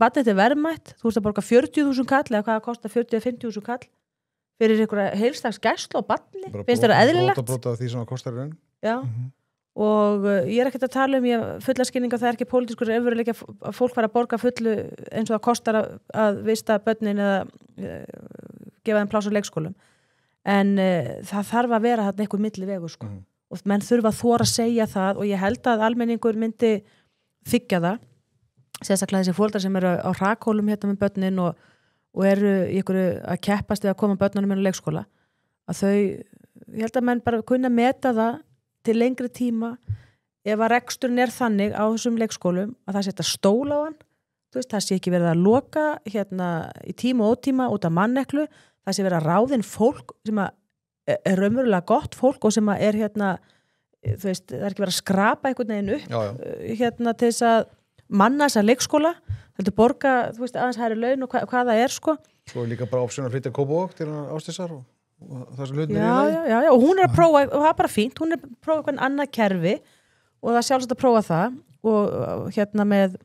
Barnið er verðmætt. Þú veist að borga 40.000 kall eða hvað það kostar 40-50.000 kall fyrir einhverja heilstags gæslu á barni. Finnst þér það eðlilegt? Brota því sem það kostar í raun. Já. Og ég er ekkert að tala ég fulla skilninga það er ekki pólitískur raunveruleiki að fólk fara að borga fullu eins og það kostar að vista börnin eða gefa þeim pláss á leikskólum. En það þarf að vera þarna einhver millivegur, sko. Og menn þurfa að þora að segja það og ég held að almenningur myndi þykja það, sérstaklega þessi foreldrar sem eru á hrakhólum hérna með börnin og eru ykkur að keppast við að koma börnunum inn á leikskóla, að þau, ég held að menn bara kunna meta það til lengri tíma ef að reksturinn er þannig á þessum leikskólum að það setja stóla á hann, þú veist, það sé ekki verið að loka hérna í tíma og ótíma út af manneklu, það sé verið að ráðin fólk sem að er raunverulega gott fólk og sem að er þú veist, það er ekki verið að skrapa einhvern veginn upp hérna til þess að manna þessa leikskóla, heldur borga, þú veist, aðeins hæri laun og hvað það er, sko. Svo er líka bara option að flytja Kópavog til Ásdísar og það sem hlutin Já, og hún er að prófa, og það er bara fínt, hún er að prófa eitthvað annað kerfi og það er sjálfsagt að prófa það og hérna með,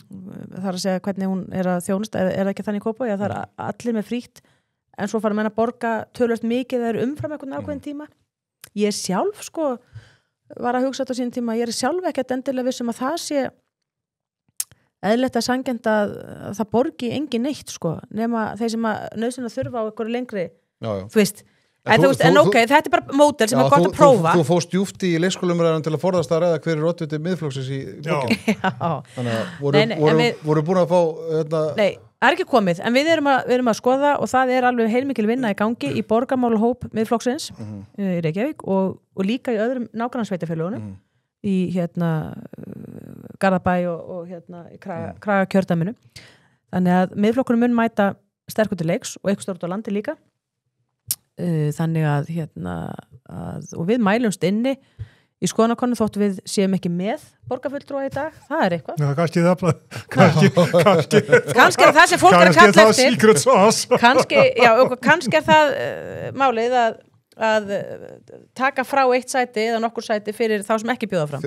það er að segja hvernig hún er að þjónusta, er það ekki þannig Kópavog, það er allir með frítt en svo fara menn að borga tölvöld mikið eða umfram einhvern ákveðin tíma. Ég sjálf sko var að hugsa þetta á sínum tíma, ég sjálf ekkert endilega vissum að það sé eðlilegt að sanngjarnt að það borgi engin neitt sko, nema þeir sem að nauðsynlega þurfa á einhverju lengri, þú veist. En ok, þetta er bara módel sem er gott að prófa. Þú fóst djúpt í leikskólumræðan til að forðast að ræða hver oddviti miðflokksins í bókinu. Þannig að voru búin að fá Nei, það er ekki komið, en við erum að skoða og það er alveg heilmikil vinna í gangi í borgarmálahóp miðflokksins í Reykjavík og líka í öðrum nágrannasveitarfélögunum í Garðabæ og í Kragakjördæminu. Þannig að miðflokkurinn mun mæta sterkur til leiks og eitthvað stort á landi líka. Þannig að og við mælumst inni í skoðanakönnun þótt við séum ekki með borgarfulltrúa í dag, það er eitthvað. Já, kannski það sem fólk er að kalla eftir. Secret sauce. Kannski er það málið að taka frá eitt sæti eða nokkur sæti fyrir þá sem ekki bjóða fram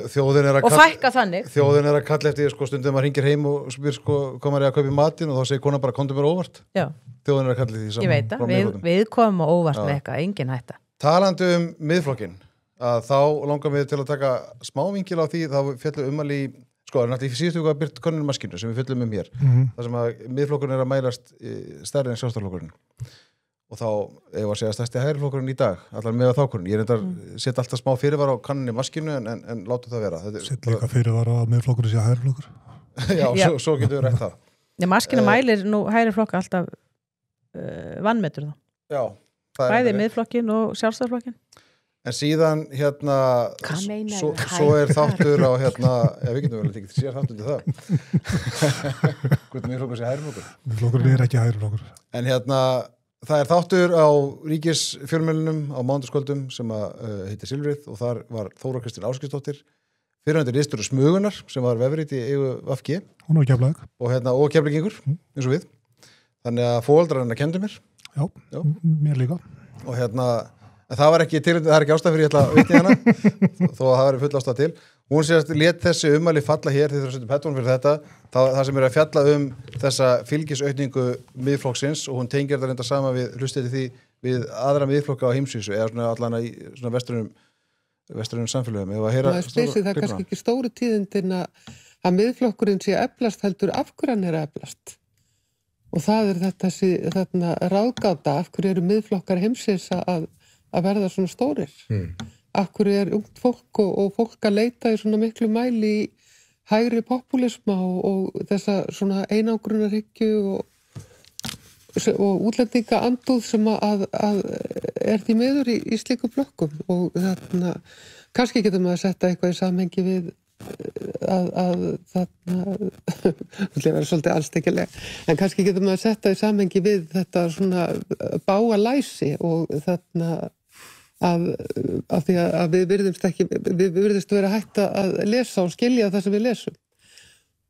og fækka þannig. Þjóðin er að kalla eftir stundum að hringir heim og spyr koma að kaupa í matinn og þá segir konan bara komdu mér óvart. Já. Þjóðin er að kalla því saman. Ég veit það, við komum á óvart með eitthvað, engin hætta. Talandi miðflokkinn, að þá langar við til að taka smávingil á því, þá fjöllum ummæli náttúrulega í síðustu viku að byrta könnunum maskinu sem við fjöllum hér, þar sem að miðflokkurinn er að mælast stærri en sjálfstæðarflokkurinn. Og þá, ef að segja stærsti hægriflokkurinn í dag, allar með að þákurinn. Ég reyndar set alltaf smá fyrirvara á kannunni maskinu en láta það vera. Sett líka fyrirvara á miðflokkurinn sé hægriflokkur. Já, svo getur við rætt það. Já, maskinu mælir nú hægriflokka alltaf vannmetur þá. Já. Bæði miðflokkin og sjálfstæðarflokkin. En síðan svo er þáttur á við getum vel ekki sér þáttur til það. Hvort miðflokkur sé hægriflokkur? Miðflokkurinn er ekki hægriflokkur. En það er þáttur á ríkisfjölmiðlunum á mánudagskvöldum sem heitir Silfrið og þar var Þóra Kristín Ásgeirsdóttir, fyrrverandi ritstjóri Smugunnar sem var vefrit í eigu VG. Hún var Keflavík. Og Keflvíkingur, eins og við. Þannig að foreldrar hennar kenndi mér. Já, mér líka. Og en það var ekki það er ekki ástæð fyrir ég ætla að vitni hana þó að það væri full ástæð til. Hún lét þessi ummæli falla hér því það setjum petun fyrir þetta, það sem er að fjalla þessa fylgisaukningu miðflokksins og hún tengir þetta reynda sama við hlustið til því við aðra miðflokka á heimsvísu eða svona allan í svona vestrænum samfélögum. Það er kannski ekki stóru tíðindin að miðflokkurinn sé eflast heldur af hverju hann er eflast. Og það er þetta ráðgáta af hverju eru miðflokkar heimsins að verða svona stórir. Af hverju er ungt fólk og fólk að leita í svona miklu mæli í hægri populisma og þessa svona einangrunarhyggju og útlendinga andúð sem að er því miður í slíku blokkum og þarna kannski getur maður að setja eitthvað í samhengi við það vera svolítið allstekkileg en kannski getur maður að setja í samhengi við þetta svona bága læsi og þarna af því að við virðumst vera hætt að lesa og skilja það sem við lesum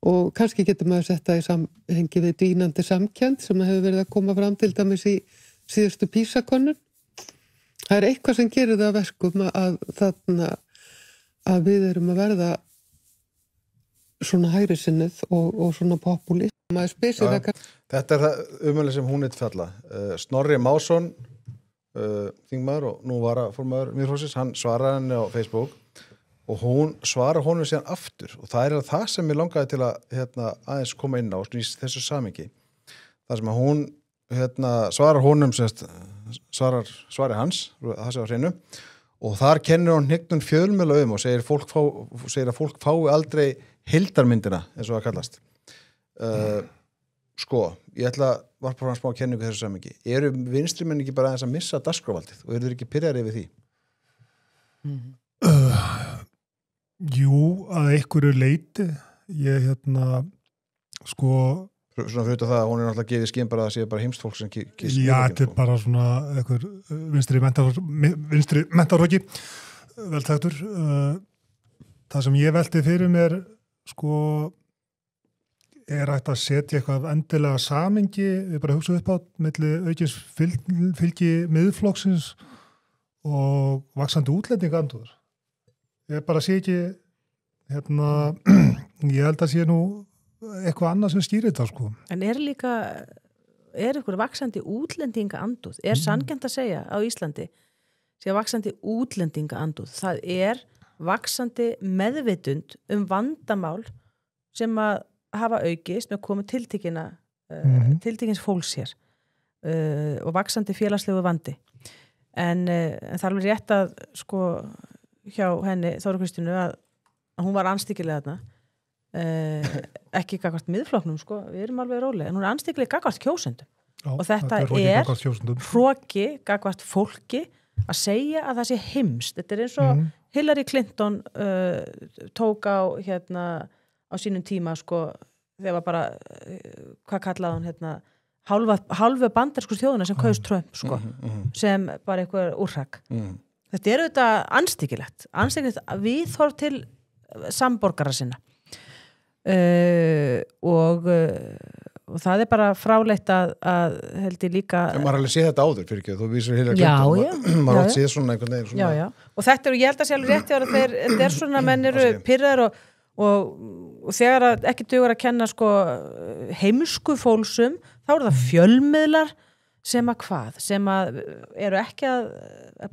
og kannski getur maður setta í samhengi við dvínandi samkennd sem hefur verið að koma fram til dæmis í síðustu PISA-könnun. Það er eitthvað sem gerir það að verkum að við erum að verða svona hægrisinnuð og svona populist. Þetta er það umhverfið sem hún eitt fjalla. Snorri Másson, þingmaður og nú varaformaður Miðflokksins, hann svaraði henni á Facebook og hún svarar honum síðan aftur og það er það sem ég langaði til að aðeins koma inn á þessu samhengi. Það sem að hún svarar honum svari hans, það sé á hreinu og þar kennir hún hnignun fjölmiðla og segir að fólk fái aldrei heildarmyndina eins og það kallast. Ég ætla að varpa fram smá kenningu þessu samhengi. Eru vinstrimenn ekki bara aðeins að missa dagskrárvaldið og eru þeir ekki pirraðir yfir því? Jú, að einhverju leyti. Ég Svona fyrir það að hún er náttúrulega gefið skinn bara að sé bara heimsfólk sem Já, þetta er bara svona einhver vinstri menntárhóki veltæktur. Það sem ég velti fyrir mér er hægt að setja eitthvað endilega samhengi, við bara hugsa upp á milli aukins fylgi miðflokksins og vaxandi útlendingaandúður. Ég bara sé ekki ég held að sé nú eitthvað annað sem skýrir þetta En er líka ykkur vaxandi útlendinga andúð? Sanngjarnt að segja á Íslandi sé vaxandi útlendinga andúð? Það vaxandi meðvitund vandamál sem að hafa aukist með komu tiltekins fólks hér og vaxandi félagslegu vandi. En það alveg rétt að sko hjá henni Þóru Kristínu að hún var anstíkilega þarna, ekki gagnvart miðflokknum sko, við erum alveg róleg, en hún anstíkilega gagnvart kjósendum. Og þetta hroki gagnvart fólki að segja að það sé heimst. Þetta eins og Hillary Clinton tók á á sínum tíma sko, þegar var bara hvað kallaði hún hálfu bandarsku þjóðuna sem kaus Trump sko, sem bara eitthvað úrrak. Þetta auðvitað anstíkilegt að viðhorf til samborgara sinna og það bara fráleitt að held ég líka en maður alveg sé þetta áður fyrir ekki, þú vísir Hillary Clinton maður átt sé svona einhvern veginn svona. Já. Og þetta ég held að sé alveg rétt að þetta svona menn eru pirraðir og þegar ekki dugur að kenna sko heimsku fólksum, þá það fjölmiðlar sem að eru ekki að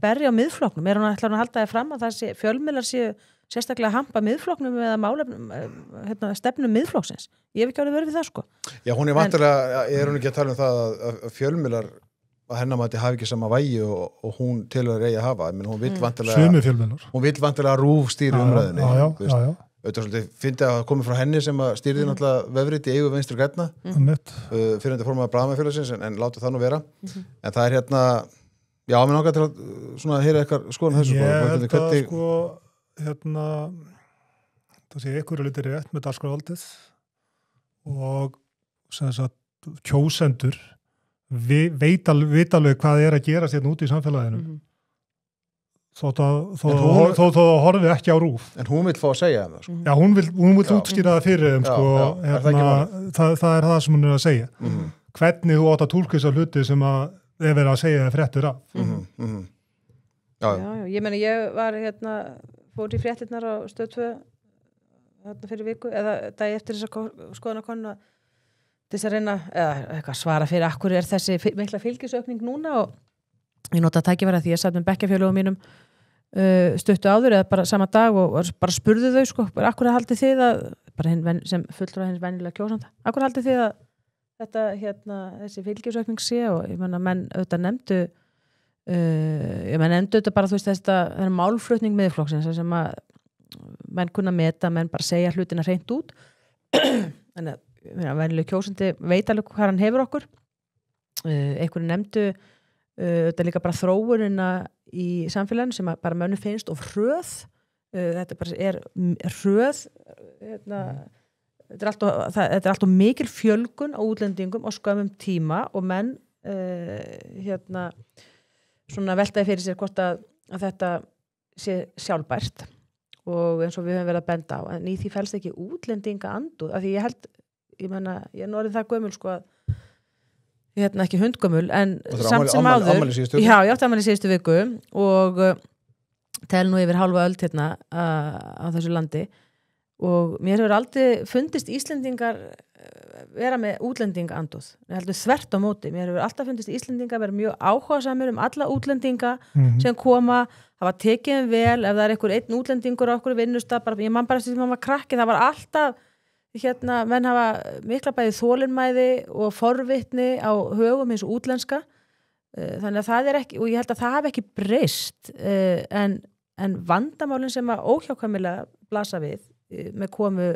berja á miðflokknum, hún ætlar að halda það fram að það fjölmiðlar séu sérstaklega að hampa miðflokknum eða málefnum stefnum miðflokksins. Ég hef ekki alveg verið við það sko. Já, hún vantilega, hún ekki að tala um það að fjölmiðlar að hennar mati hafi ekki sama vægi og hún telur að hafa, menn hún vill vantilega RÚV stýri umræðinni. Já. Auðvitað fyndi að það komið frá henni sem að stýrði náttúrulega vefrit í eigu Vinstri grænna fyrir þetta formaður Blaðamannafélagsins en láta það nú vera en það já, mér langar til að svona heyra eitthvað skoðun þessu ég held að sko það sé einhverju lítið rétt með dagskrárvaldið og sem sagt kjósendur vita alveg hvað að gerast hérna úti í samfélaginu þó það horfi ekki á RÚV. En hún vill fá að segja það sko. Já, hún vill útskýra það fyrir þeim sko, það er það sem hún að segja. Hvernig þú átt að túlka þessa hluti sem að er verið að segja það fréttur af. Já, ég meina ég var fór í fréttirnar á Stöð 2 fyrir viku, eða dagi eftir þess að skoðanakonu til þess að reyna, eða svara fyrir akkur er þessi mikla fylgisaukning núna og ég nota að tækifæra því ég satt með bekkjarfélögum mínum stuttu áður eða bara sama dag og bara spurðu þau sko, bara akkur haldið þið að bara sem fulltrúi hins venjulega kjósanda, akkur haldið þið að þetta þessi fylgisaukning sé og ég menna menn auðvitað nefndu þetta bara þú veist þetta er málflutning miðflokksins sem að menn kunna meta, menn bara segja hlutina hreint út þannig að venjulega kjósandi veit alveg hvað hann hefur okkur einhverju nefndu þetta líka bara þróunina í samfélaginu sem bara mönnum finnst og hröð þetta bara hröð þetta er alltaf mikil fjölgun á útlendingum á skömmum tíma og menn svona veltaði fyrir sér hvort að þetta sé sjálfbært og eins og við höfum verið að benda á en í því felst ekki útlendinga andúð af því ég er orðið það gömul sko að ekki hundgömmul, en samt sem áður ég átti afmæli síðustu viku og tel nú yfir hálfa öld á þessu landi og mér hefur aldrei fundist Íslendingar vera með útlendinga andúð, ég heldur þvert á móti mér hefur alltaf fundist Íslendingar vera mjög áhugasamir alla útlendinga sem koma, það var tekið vel ef það er einhver einn útlendingur á okkur vinnustaf, ég man bara sem maður var krakki, það var alltaf menn hafa mikla bæði þolinmæði og forvitni á högum eins og útlenska þannig að það ekki, og ég held að það hafi ekki breyst en vandamálin sem að óhjákvæmilega blasa við með komu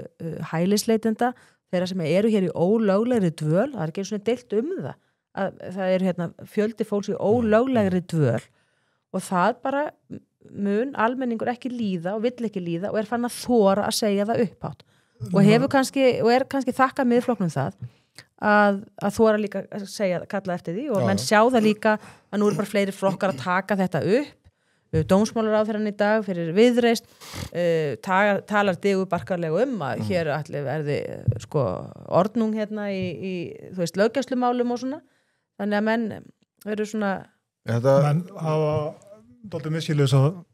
hælisleitenda þeirra sem eru hér í ólöglegri dvöl, það er ekki svona deilt það að það eru fjöldi fólks í ólöglegri dvöl og það bara mun almenningur ekki líða og vill ekki líða og fann að þora að segja það upphátt og er kannski þakka miðflokknum það að þora líka að segja, kalla eftir því og menn sjá það líka að nú eru bara fleiri flokkar að taka þetta upp dómsmálaráðherrann í dag fyrir Viðreisn talar digu barkarlega að hér verði sko ordnung í þú veist löggæslumálum og svona þannig að menn eru svona menn hafa dálítið misskilis að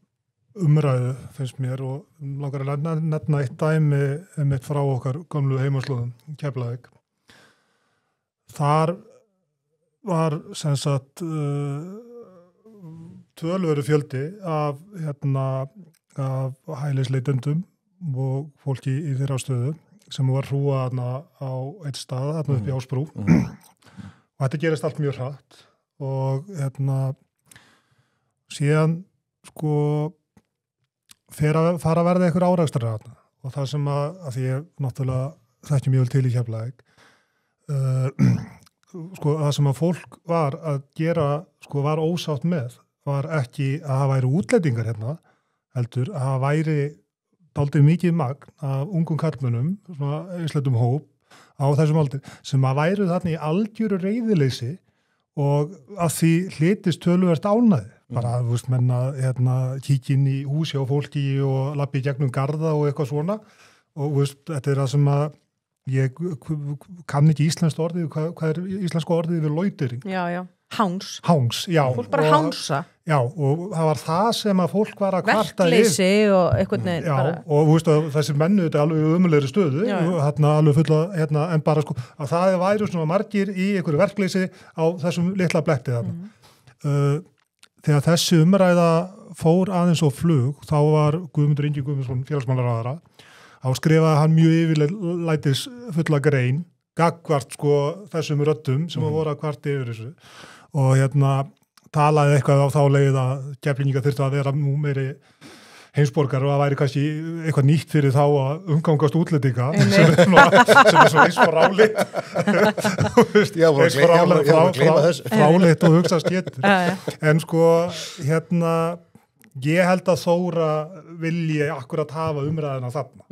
umræðu finnst mér og langar að nefna eitt dæmi einmitt frá okkar gamlu heimaslóðum Keflavík. Þar var sem sagt tölvöru fjöldi af hælisleitendum og fólki í þeirra stöðu sem var hrúa á eitt stað upp í Ásbrú og þetta gerist allt mjög hratt og síðan sko fara að verða einhver árekstrar og það sem að því ég náttúrulega þekki mjög til í Keflavík sko það sem að fólk var að gera sko var ósátt með var ekki að það væri útlendingar heldur að það væri dálítið mikið magn af ungum karlmönnum, svona einsleitum hóp á þessum aldri, sem að væru þarna í algjöru reiðileysi og að því hlitist töluvert ánæði. Bara, þú veist, menna kíkja inn í húsi á fólki og lappi í gegnum garða og eitthvað svona og þú veist, þetta það sem að ég kann ekki íslenskt orðið, hvað íslensku orðið við loitering? Já. Háns, já. Fólk bara hánsa. Já, og það var það sem að fólk var að kvarta verkleysi og einhvern veginn bara. Já, og þú veist að þessi mennu þetta alveg umulegri stöðu, alveg fulla, en bara sko, að það væru svona margir í einhverju verkleysi á þessum litla bletti þarna. Þegar þessi umræða fór aðeins og flug, þá var Guðmundur Ingi Guðmundsson félagsmálaráðherra, þá skrifaði hann mjög yfirlætis fulla grein, gagnvart sko þessum röddum sem voru að kvarta yfir þessu og talaði eitthvað á þá leið að Keflvíkingar þyrftu að vera nú meiri heimsborgar og að væri kannski eitthvað nýtt fyrir þá að umgangast útlendinga sem er svo eins og ráleitt fráleitt og hugsa getur en sko ég held að Þóra vilji akkurat hafa umræðina þarna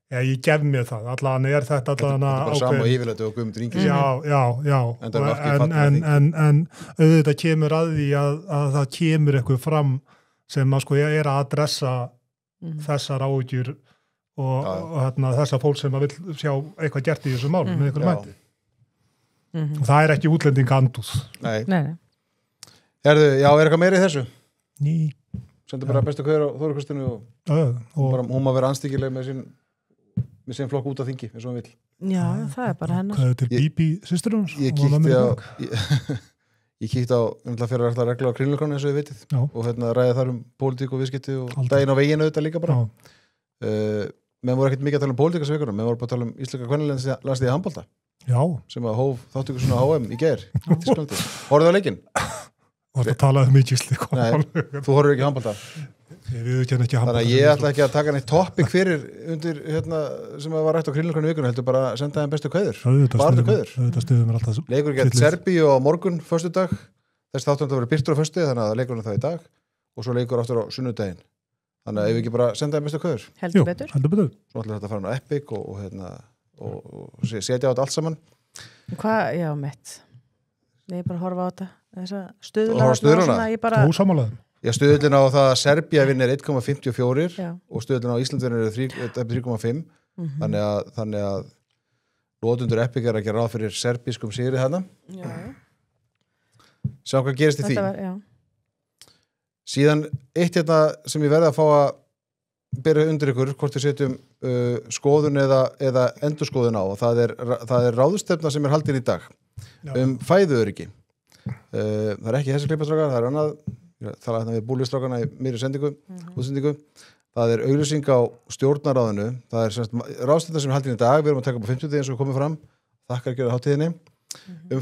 ég gef mér það, allan þetta allan bara sama yfirleitu og Guðmundur Ingi já en auðvitað kemur að því að það kemur eitthvað fram sem að sko að adressa þessar áhyggjur og þessar fólk sem að vil sjá eitthvað gert í þessu mál með einhverjum mæti og það ekki útlending andúð. Nei. Herðu, já, eitthvað meira í þessu? Ný. Sendu bara bestu kveður á Þóru Kristínu og bara hún má vera anstíkileg með sín flokk út af þingi eins og hann vill. Já, það bara hennar. Hvað er til Bíbí systur hans? Ég kíkti á fyrir alltaf regla á Kringlukránu eins og ég vitið og ræði þar pólitík og viðskipti og daginn á veginu þetta líka bara. Menn voru ekkert mikið að tala pólitík þessu vikunum, menn voru bara að tala íslenska kvennalandsliðið í handbolta. Já. Sem að hóf þáttöku svona HM í gær. Horfðu á leikinn? Var það talað mikið slík? Nei, þú horfður ekki handbolta. Þannig að ég ætla ekki að taka neitt topic fyrir undir sem var rætt á Kringlukránu vikunum, heldur bara að senda þeim bestu kveður. Bara kveður. Leikur gegn Serbíu á morgun, föstudag. Þess þáttum þetta verið birtur á föstu, þannig að leikurinn það í dag og svo leikur aftur á sunnudaginn. Þannig að ef við ekki bara senda þeim bestu kveður. Heldur betur. Svo ætla þetta að fara á Epic og setja á þetta allt saman. Hvað, já, mitt. Ég bara horfa á þetta. Þessa stöðulega. Ósamálaðum. Já, stöðullin á það að Serbía vinnir 1,54 og stöðullin á Ísland vinnir 3,5 þannig að notendur Epic að gera ráð fyrir serbískum sigri þarna. Sjá hvað gerist í því. Síðan eitt sem ég verði að fá að byrja undir ykkur, hvort við setjum skoðun eða endurskoðun á og það er ráðstefna sem haldin í dag fæðuöryggi. Það ekki þessi klippastrákar, það annað talaði við búlistrákana í meiri útsendingu. Það auglýsing á stjórnarráðinu. Það ráðstefna sem haldin í dag, við erum að taka upp á 50 eins og komið fram, þakkar að gera hátíðinni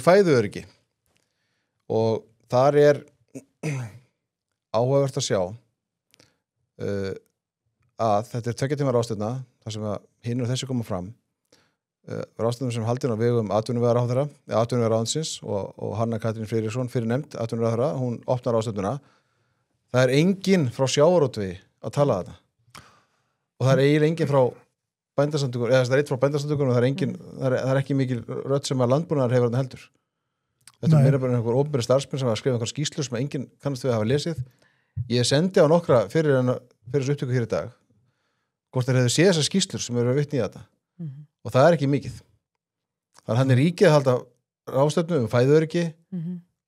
fæðuöryggi og þar áhugavert að sjá að þetta 2 tíma ráðstefna þar sem að hinn og þessi koma fram ráðstefnum sem haldin á vegum atvinnuvegaráðsins og Hanna Katrín Friðriksson fyrir nefnd atvinnuvegaráðherra, hún opnar ráðstefnuna. Það enginn frá sjávarútvegi að tala þetta og það eiginlega enginn frá bændasamtökum, eða það eitt frá bændasamtökum og það ekki mikil rödd sem að landbúnaðar hefur heldur. Þetta meira bara einhver opinberir starfsmenn sem að skrifa einhver skýrslur sem enginn kannast við að hafa lesið. Ég sendi á nokkra fyrir þessu upptöku hér í dag hvort þeir hefðu séð þessar skýrslur sem eru að vitni í þetta og það ekki mikið. Þannig hann ríkið að halda ráðstefnu fæðuöryggi,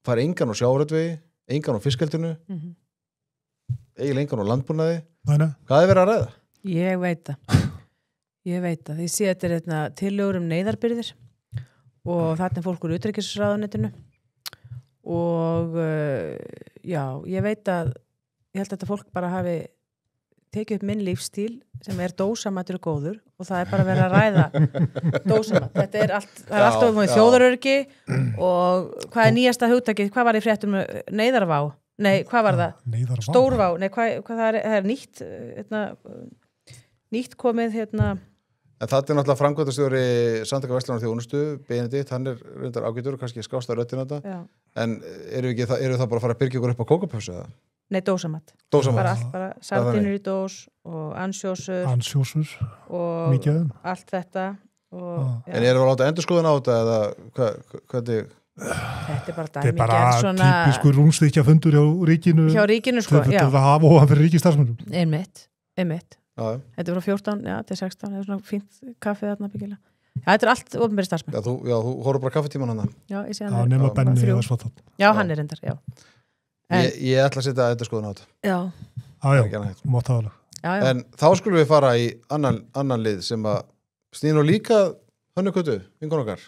fara engan á sjávarútvegi, engan á fiskeldinu, eiginlega engan á landbúnaði. Hvað verið að ræða? Ég veit það. Ég sé þetta tillögur neyðarbyrðir og þarna fólk úr utanríkisráðuneytinu og já, ég veit að ég held að þetta fólk bara hafi tekið upp minn lífstíl sem dósamatur og góður og það bara verið að ræða dósamat, þetta allt, það allt ofan í þjóðaröryggi og hvað nýjasta hugtakið, hvað var í fréttum neyðarvá, nei, hvað var það? Neyðarvá? Stórvá, nei, hvað það nýtt nýtt komið En þetta náttúrulega framkvæmdastjóri Samtaka verslunar og þjónustu, Benedikt, hann reyndar ágætur og kannski skást að röddina þetta, en eru það bara að fara að byrgja ykkur upp á kókapössu eða? Nei, dósamat. Bara sardínur í dós og ansjósur og allt þetta. En eru að láta endurskoðun á þetta eða hvernig? Þetta er bara típiskur rúmstykjafundur hjá ríkinu sko, já. Þetta hafa ofan fyrir ríkisstarfsmönnum. Einmitt. Þetta var 14, til 16, það svona fínt kaffið þarna byggilega. Já, þetta allt opinberi starfsmenn. Já, þú horfður bara kaffetíman hann. Já, ég sé hann. Nema Benni eða Svartál. Já, hann reyndar, já. Ég ætla að setja endurskoðun á þetta. Já, mátt aðalega. En þá skulum við fara í annan lið sem að snýr nú líka Hönnukötu, vinkon okkar.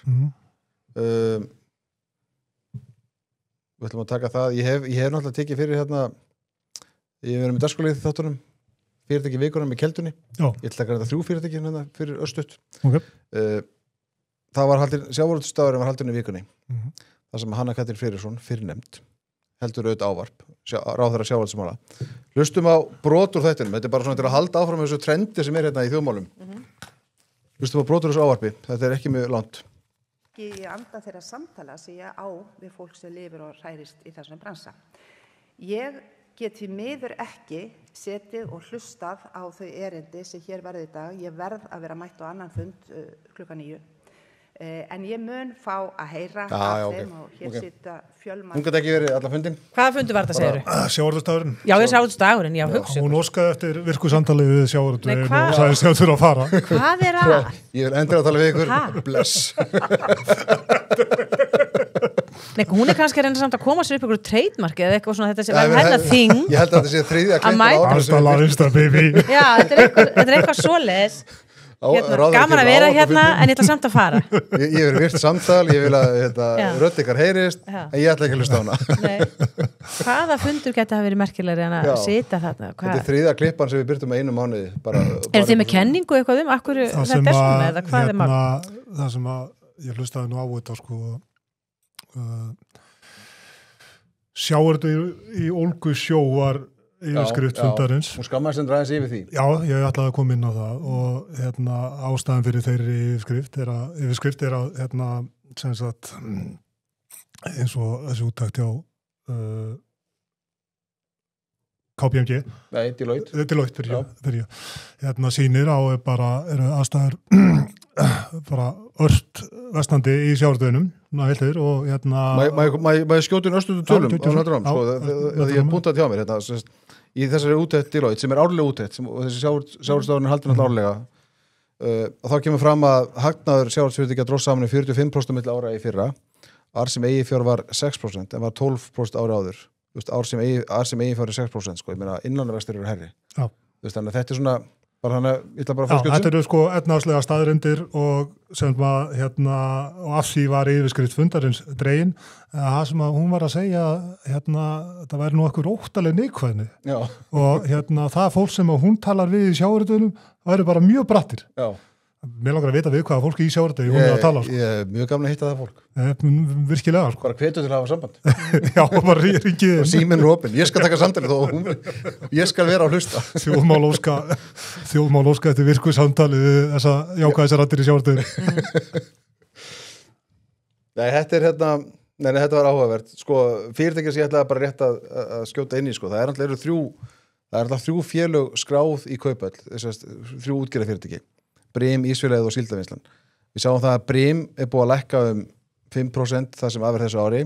Við ætlum að taka það. Ég hef náttúrulega tekið fyrir hérna, ég verið með dagskrárlið þáttunum, fyrirtæki vikunum í Keldunni. Já. Ég ætla að gera þetta 3 fyrirtæki hérna fyrir Örstutt. Okay. Það var haldin, sjávarútvegsdagurinn var haldin í vikunni. Það sem Hanna Katrín Friðriksson, fyrrnefnd, heldur auðvitað ávarp, ráðherra sjávarútvegsmála. Hlustum á brot úr þættinum. Þetta bara svona til að halda áfram þessu trendi sem hérna í þjóðmálum. Hlustum á brot úr þessu ávarpi. Þetta ekki mjög langt. Í anda þeirra samtala sem ég á við fólk sem lifir og hrærist í þessum bransa. Ég get því miður ekki setið og hlustað á þau erindi sem hér verði í dag. Ég verð að vera mætt á annan fund klukkan 9. En ég mun fá að heyra af þeim og hér sita fjölmargir. Hún gæti ekki verið alla fundin. Hvaða fundu var þetta, segirðu? Sjávarútvegsdagurinn. Já, sjávarútvegsdagurinn, já, hugsa. Hún óskaði eftir virku samtali við sjávarútveginn og sagðist að þurfa að fara. Hvað að? Ég vil endur að tala við ykkur. Bless. Nei, hún kannski að reyna samt að koma sér upp ykkur trademark eða eitthvað svona þetta sem hennar þing. Ég held að þetta sé þriðja klintur Já, þetta eitthvað svoleiðis. Gaman að vera hérna en ég ætla samt að fara. Ég verið virt samtal, ég vil að rödd ykkar heyrist, en ég ætla ekki að hlusta á hana. Nei. Hvaða fundur geti að vera merkilegri en að sita þarna? Þetta er þriðja klippan sem við byrtum með 1 mánuði. Eru þið með kenningu eitthvað akkur þetta er svona eða hvað er mál? Það sem að ég hlustaði nú á þetta sko sjávarútvegur í ólgu sjó var yfirskrift fundarins. Hún skammaðist en ræðis yfir því. Já, ég ætlaði að koma inn á það og ástæðan fyrir þeirri yfirskrift er að sem sagt eins og þessi úttakt hjá KPMG. Nei, Deloitte. Deloitte fyrir ég. Sýnir á eru aðstæður bara ört vestandi í sjávarútveginum og Má ég skjóta inn örstutum tölum ég hef búntað hjá mér í þessari úttekt Deloitte sem er árlega úttekt og þessi sjávarútvegsdagurinn er haldinn alltaf árlega og þá kemur fram að hagnaður sjávarútvegsfyrirtækja dróst saman 45% milli ára í fyrra. Ár sem eigið fjár var 6% en var 12% ári áður. Ár sem eigið fjár er 6%, sko. Ég meina innlánavextir eru herri. Já. Þannig að þetta er svona bara hann ég ætla bara að fórskjóta. Þetta eru sko efnahagslega staðreyndir og sem var og af því var yfirskrift fundarins dregin. Það sem að hún var að segja það væri nú eitthvað óttaleg neikvæðni. Já. Og það fólk sem að hún talar við í sjávarútveginum væri bara mjög brattir. Já. Mér langar að vita við hvaða fólki í sjávarútvegi hún er að tala. Ég er mjög gaman að hitta það fólk. Virkilega. Bara hvetur til að hafa samband. Já, bara ringið. Og síminn er opinn. Ég skal taka samtalið og ég skal vera á hlusta. Þjóðmál óska eftir virku samtalið þessa jákvæðisar raddir í sjávarútvegi. Nei, þetta var áhugavert. Sko, fyrirtækja sem ég ætlaði bara rétt að skjóta inn í, sko. Það er alltaf 3 félög skráð í Kauphöll, þess 3 útgerðarfyrirtæki. Brim, Ísfélagið og Síldarvinnslan. Við sáum það að Brim er búið að lækka 5% það sem afur þessu ári.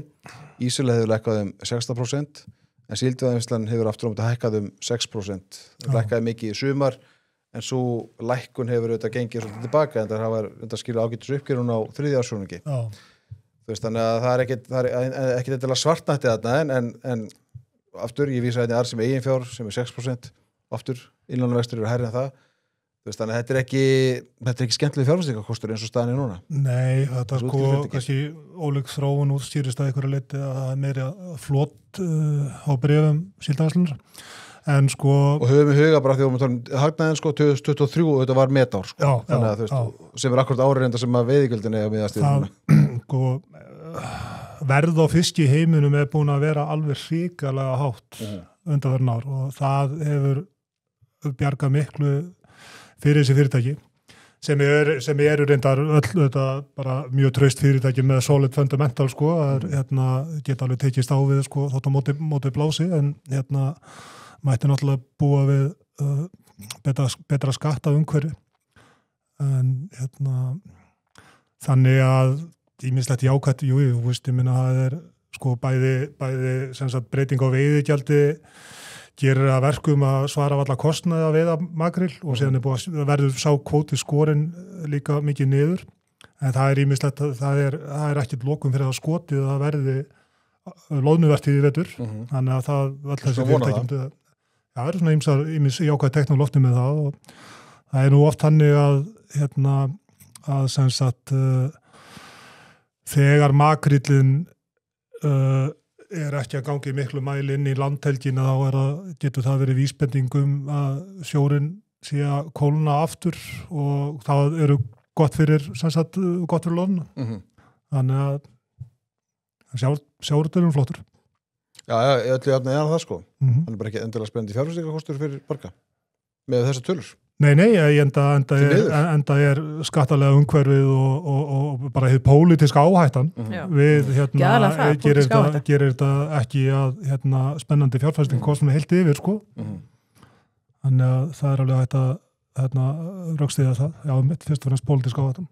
Ísfélagið hefur lækkað 16%, en Síldarvinnslan hefur aftur á móti hækkað 6%. Það lækkaði mikið í sumar, en svo lækkun hefur auðvitað gengið svolítið tilbaka, en það hafa skilja ágætis uppgjörun á 3. ársfjórðungi. Þannig að það er ekki til að svartnætti þarna, en aftur, ég vísa hérna arð sem eigin fjár, sem er 6%, aftur, innlánavextir eru hærri en það. Þannig að þetta er ekki skemmtileg fjárfestingakostur eins og staðan núna. Nei, þetta kannski ólík þróun útstýrist að einhverju leyti að það meiri flott á brefum síldavæslunar. En og höfum í huga bara því að hagnaðin 2023 og þetta var metár þannig að sem akkurat árið enda sem að veiðigjöldin eiga miðast í núna. Verð á fiski í heiminum búin að vera alveg hrikalega hátt undanfarin ár og það hefur bjargað miklu fyrir þessi fyrirtæki sem eru reyndar öll þetta bara mjög traust fyrirtæki með solid fundamental geta alveg tekist á við þótt á móti blási en mætti náttúrulega búa við betra skatta umhverfi en þannig að ýmislegt jákvætt, ég minna það bæði sem sagt breyting á veiðigjaldi gerir að verkum að svara allar kostnaði að veiða makrill og síðan verður sá kvóti skorin líka mikið niður en það ýmislegt, það er ekkert lokum fyrir að skotið að verði loðnuvertíð í vetur þannig að það öll þessi fyrirtækjum það eru svona ýmis jákvæð tekn á lofti með það og það er nú oft hannig að sem sagt þegar makrillin ekki að gangi miklu mæli inn í landhelgina þá getur það verið vísbendingum að sjórin sé að kólna aftur og það eru gott fyrir loðna. Þannig að sjáurinn flottur. Já, öllu jafnir það hann bara ekki endilega spennandi fjárfestingakostur fyrir Borga með þessar tölur. Nei, enda er skattalega umhverfið og bara hið pólitíska áhættan við gerir þetta ekki að spennandi fjárfesting kostum heilt yfir þannig að það er alveg hægt að rökstyðja það fyrst og fremst pólitíska áhættan.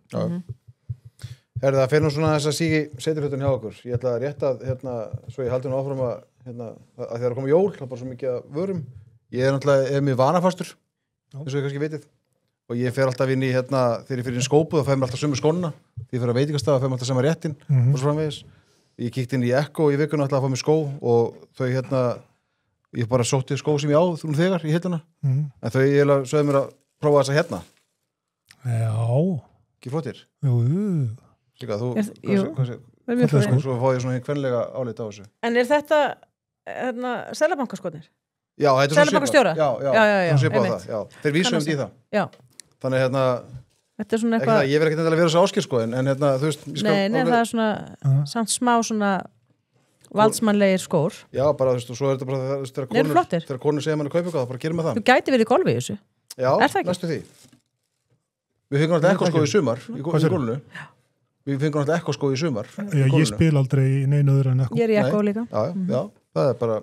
Það fyrir nú svona þess að sígi seturhutun hjá okkur. Ég ætla rétt að svo ég haldi nú áfram að þegar koma jól, það er bara svo mikið að vörum. Ég er mjög vanafastur eins og ég kannski vitið og ég fer alltaf inn í þegar ég fyrir inn í skópu þá fæ mér alltaf sömu skóna því ég fer að veitingastað og fæ mér alltaf sama réttin og svo framvegis. Ég kíkti inn í Ekko í vikuna alltaf að fá mér skó og þau ég bara sótti skó sem ég á þegar í hilluna en þau ég sögðu mér að prófa þessa Já. Ekki flottir? Jú. Líka, svo fá ég svona kvenlega álita á þessu. En er þetta Seðlabankaskotnir? Já, þetta er svona svipað. Já, svipað það. Þeir vísum í það. Já. Þannig þetta er svona eitthvað ég verð ekki að vera svo áskil en þú veist Nei, það er svona samt smá svona valdsmannlegir skór. Já, bara þú veist, og svo er þetta bara þegar konur segja manni kaupa eitthvað, þá bara gerum við það. Þú gæti verið í golfi í þessu. Já, næstu því. Við fengum alltaf ekkoskó í sumar í gólfinu. Við fengum alltaf ekkoskó í sumar. Ég spil aldrei í neinu öðru en ekko. Ég er í ekko líka. Já, það er bara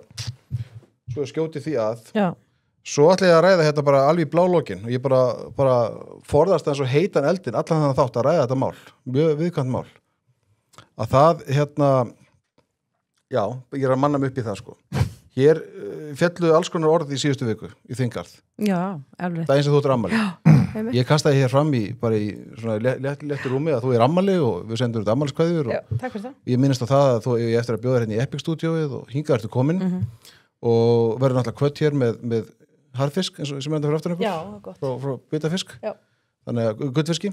svo skjóti því að Já. Svo ætla ég að ræða hérna bara alveg í blálókin og ég bara forðast eins og heitan eldin allan þannig þátt að ræða þetta mál mjög viðkvæmt mál að það já, ég er að manna mig upp í það hér fjallu alls konar orð í síðustu viku í Þingarð Já, eflegt Það eins og þú ert ammali Ég kastaði hér fram bara í svona léttur rúmi að þú er ammali og við sendum þetta ammaliskveðjur og takk fyrir það Ég minnist á það að ég eftir að bjóða hérna í Epic Studióið og hingað ertu komin og verður náttúrulega kvött hér með harfisk eins og sem enda fyrir aftur einhver frá bitafisk þannig að gullfiski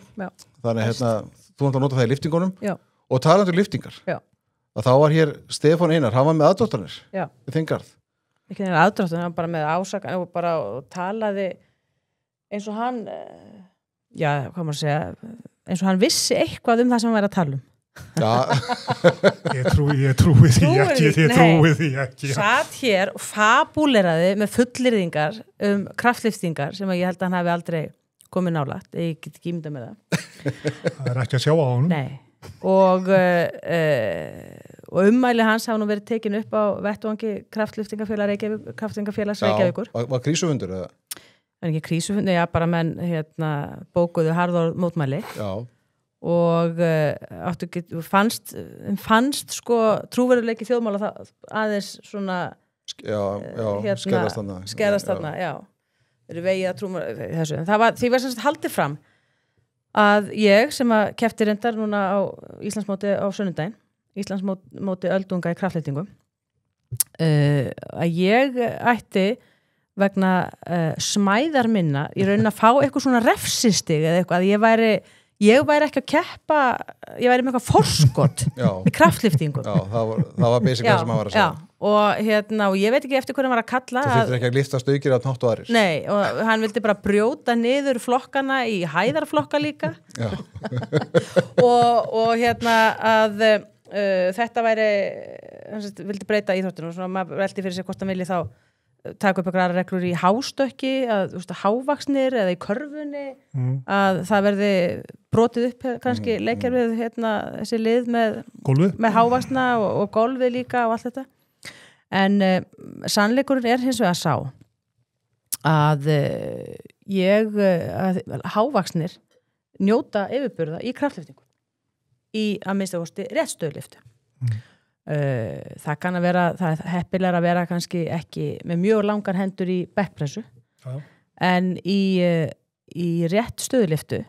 þannig þú náttúrulega nota það í liftingunum og talandur liftingar að þá var hér Stefán Einar, hann var með aðdóttanir í Þingarð ekki þeirra aðdóttanir, hann bara með ásakan og bara talaði eins og hann hvað maður segja eins og hann vissi eitthvað það sem hann væri að tala Ég trúi því ekki Satt hér og fabúleraði með fullyrðingar kraftliftingar sem ég held að hann hafi aldrei komið nálægt ég get ekki ímyndað með það er ekki að sjá á honum Nei. Og ummæli hans hafa nú verið tekin upp á vettvangi kraftliftingafélags Reykjavíkur Var krísufundur eða? En ekki krísufundur, bara menn bókuðu harðor mótmæli og fannst trúverðuleiki þjóðmála aðeins svona skerðast þarna eru vegið að trúma þessu því var sem sagt haldið fram að ég sem að kepti reyndar núna á Íslandsmóti á sunnudaginn Íslandsmóti öldunga í kraftlyftingum að ég ætti vegna smæðar minna í raunin að fá eitthvað svona refsistig eða eitthvað, ég væri ekki að keppa, ég væri með eitthvað forskot í kraftliftingu. Já, það var basic það sem hann var að segja. Já, og ég veit ekki eftir hvernig hann var að kalla. Þú þurftir ekki að lyfta stöykir á tótt og aðrir. Nei, og hann vildi bara brjóta niður flokkana í hæðarflokka líka. Já. og að þetta væri, hann vildi breyta íþróttinu og svona maður veldi fyrir sig hvort hann vilji þá taka upp eitthvað reglur í hástökki að hávaxnir eða í körfunni að það verði brotið upp kannski leikjarfið þessi lið með hávaxna og golfið líka og allt þetta en sannleikurinn hins vegar sá að hávaxnir njóta yfirburða í kraftlyftingu í að minnsta kosti réttstöðulyftu það kann að vera, það er heppilegra að vera kannski ekki með mjög langar hendur í bekkpressu en í rétt stöðulyftu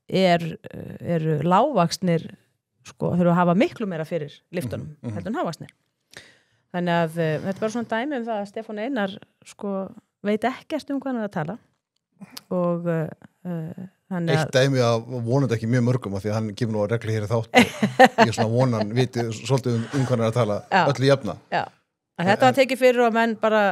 eru lágvaxnir þurfa að hafa miklu meira fyrir lyftunum heldur en hávaxnir þannig að þetta er bara svona dæmi það að Stefán Einar veit ekkert hvað hann er að tala og eitt dæmi að vonandi ekki mjög mörgum af því að hann kemur nú að regla hér í þátt og ég svona vonan viti svolítið hvað hann er að tala öllu jafna. Já, en þetta var tekið fyrir og menn bara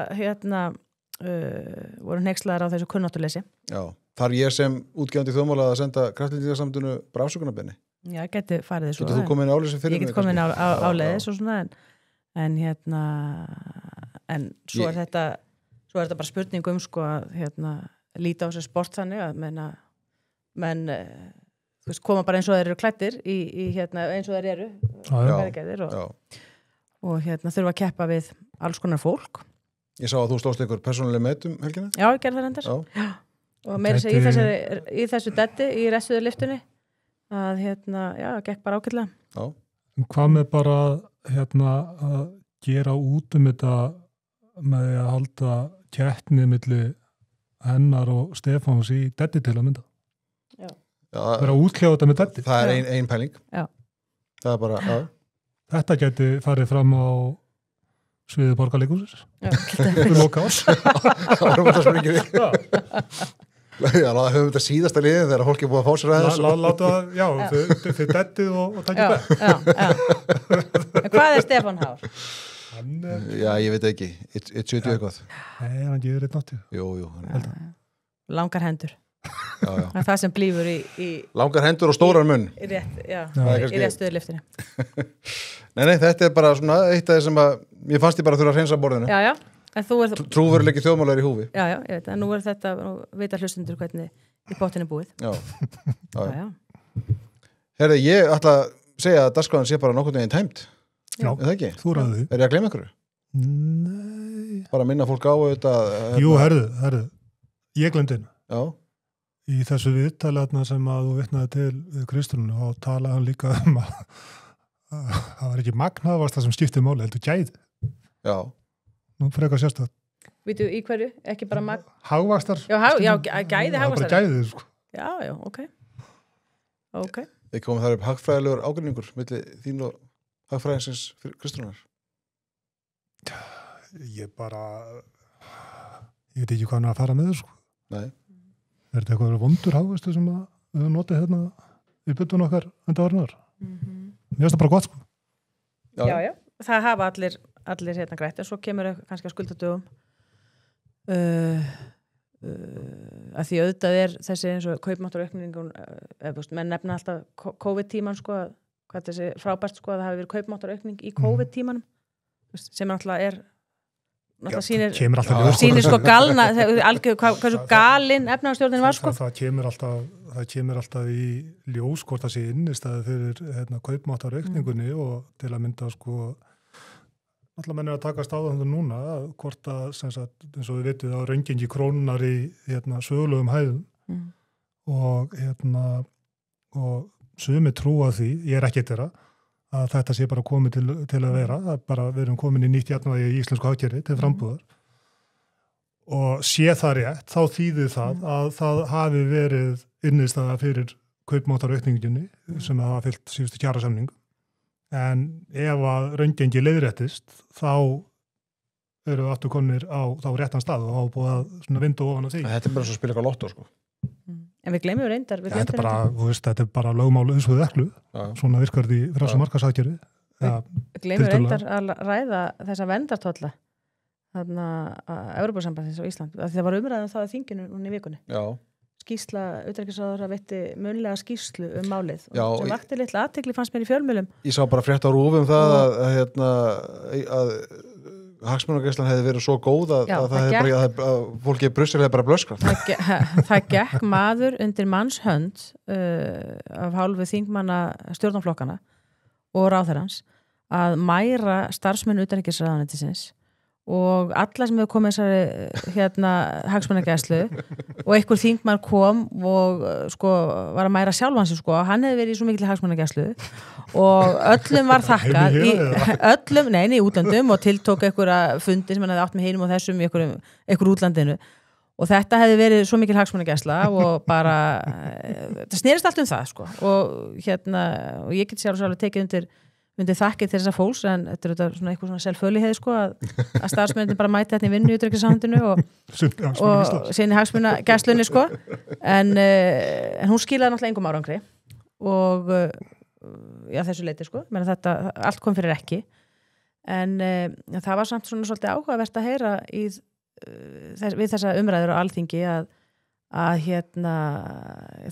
voru hneykslaðir á þessu kunnáttuleysi. Já, þar ég sem útgefandi þjóðmála að senda kraftlýtingarsamtunu bara afsökunarbeiðni. Já, geti farið þessu. Getur þú komið inn á áleiðis fyrir mig? Ég get komið inn á áleiðis og svona en svo er þetta bara spurning að líta á þessu sport þannig að menn koma bara eins og þeir eru klæddir í eins og þeir eru og þurfa að keppa við alls konar fólk. Ég sá að þú stóðst einhver persónuleg met helgina? Já, ég gerði það reyndar. Og meira segja í þessu detti í restuðu lyftunni að gekk bara ágætlega. Já. Hvað með bara að gera út þetta með að halda keppni milli hennar og Stefáns í detti til að mynda? Já. Vera að útkljáða þetta með detti? Það er ein pæling. Já. Það er bara, já. Þetta geti farið fram á sviði borgarleikhússins. Já. Við loka ás. Það varum þetta springið við. Já, höfum þetta síðasta liðin þegar fólk er búið að fá sér að þessu. Láta, já, þið dettið og takkið bæ. En hvað er Stefán Hár? Já, ég veit ekki. 170 eitthvað. Nei, hann gefur 180. Jú. Langar hendur. Já. Það sem blífur í langar hendur og stórar munn. Í rétt stöðulyftinni. Nei, þetta er bara svona eitt af það sem að ég fannst ég bara þurfa að hreinsa borðinu. Já. En þú trúveruleiki þjóðmálar í húfi. Já, ég veit. En nú er þetta vita hlustundur hvernig í pottinni búið. Já. Herði, ég ætla að segja að dagskráin sé bara nokkurn veginn tæmt. Já, er það ekki? Þú ræður því. Er ég að gleyma ykkur? Nei. Bara minna fólk á þetta. Jú, herðu. Ég glemdi henni. Já. Í þessu viðtali sem að þú vitnaði til Kristrúnu og talaði hann líka að það var ekki magnaðvast það sem skiptið máli, heldur gæði. Já. Nú frekar sérstætt. Vitu í hverju? Ekki bara magn? Hagvaxtar. Já, gæði hagvaxtar. Það er bara gæðið, sko. Já, ok. Þeir komið þar upp hagfræðilegur ágreiningur milli þín og hagfræðinsins Kristrúnar. Ég veit ekki hvað hann að fara með það, sko. Nei. Er þetta eitthvað vondur hagvaxtur sem við höfum notið hérna í bytun okkar undanfarnar? Mér finnst það bara gott, sko. Já. Það hafa allir hérna grætt, en svo kemur kannski að skuldadögum að því auðvitað er þessi eins og kaupmáttaraukningun menn nefna alltaf COVID-tíman hvað þessi frábært að það hafi verið kaupmáttaraukning í COVID-tímanum sem alltaf er sýnir galna hversu galinn efnahagsstjórnin var það kemur alltaf í ljós hvort það sé innistæði fyrir kaupmáttaraukningunni og til að mynda alltaf menn er að taka stáðan núna hvort að eins og við veitum að raungengi krónunar í sögulegum hæðum og sumi trúa því, ég er ekki þeirra að þetta sé bara komið til að vera bara við erum komin í nýtt jafnvægi í íslensku hagkerfi til frambúðar og sé það rétt, þá þýðir það að það hafi verið innistæða fyrir kaupmáttaraukningunni sem hafa fylgt síðustu kjarasamningu en ef að raungengi leiðréttist þá eru aftur konir á þá réttan stað og hafa búið að svona vinda ofan á því. Þetta bara svo að spila eitthvað lottó, sko. En við gleymum reyndar. Þetta er bara, þú veist, þetta er bara lögmál eins og eklu. Svona virkar því frjálsa markaðsaðgerði. Við gleymum reyndar að ræða þessa verndartolla þarna að Evrópusambandins á Ísland. Það var umræðan það á þinginu núna í vikunni. Já. Skýrsla utanríkisráðherra veitti munnlega skýrslu málið sem vakti litla athygli fannst mér í fjölmiðlum. Ég sá bara frétt á RÚV það að hagsmunagæslan hefði verið svo góð að fólki í Brussel hefði bara blöskrat. Það gekk maður undir manns hönd af hálfu þingmanna stjórnarflokkana og ráðherrans að mæra starfsmenn utanríkisráðuneytisins og alla sem hefur komið þessari hagsmunagæslu og einhver þingmann kom og var að mæra sjálfan sig hann hefði verið í svo mikil hagsmunagæslu og öllum var þakkað í útlandum og tiltók einhverja fundi sem hann hefði átt með hinum og þessum í einhver útlandinu og þetta hefði verið svo mikil hagsmunagæsla og bara það snerist allt það og ég get sjálf tekið undir þakkið til þessa fólks en þetta er svona eitthvað svona selvföliheið að starfsmennir bara mæti þetta í vinnu í utanríkisráðuneytinu og sinni hagsmunagæslunni en hún skilaði náttúrulega engum árangri og þessu leyti menn þetta allt kom fyrir ekki en það var samt svona svolítið áhugavert að heyra við þessa umræður á Alþingi að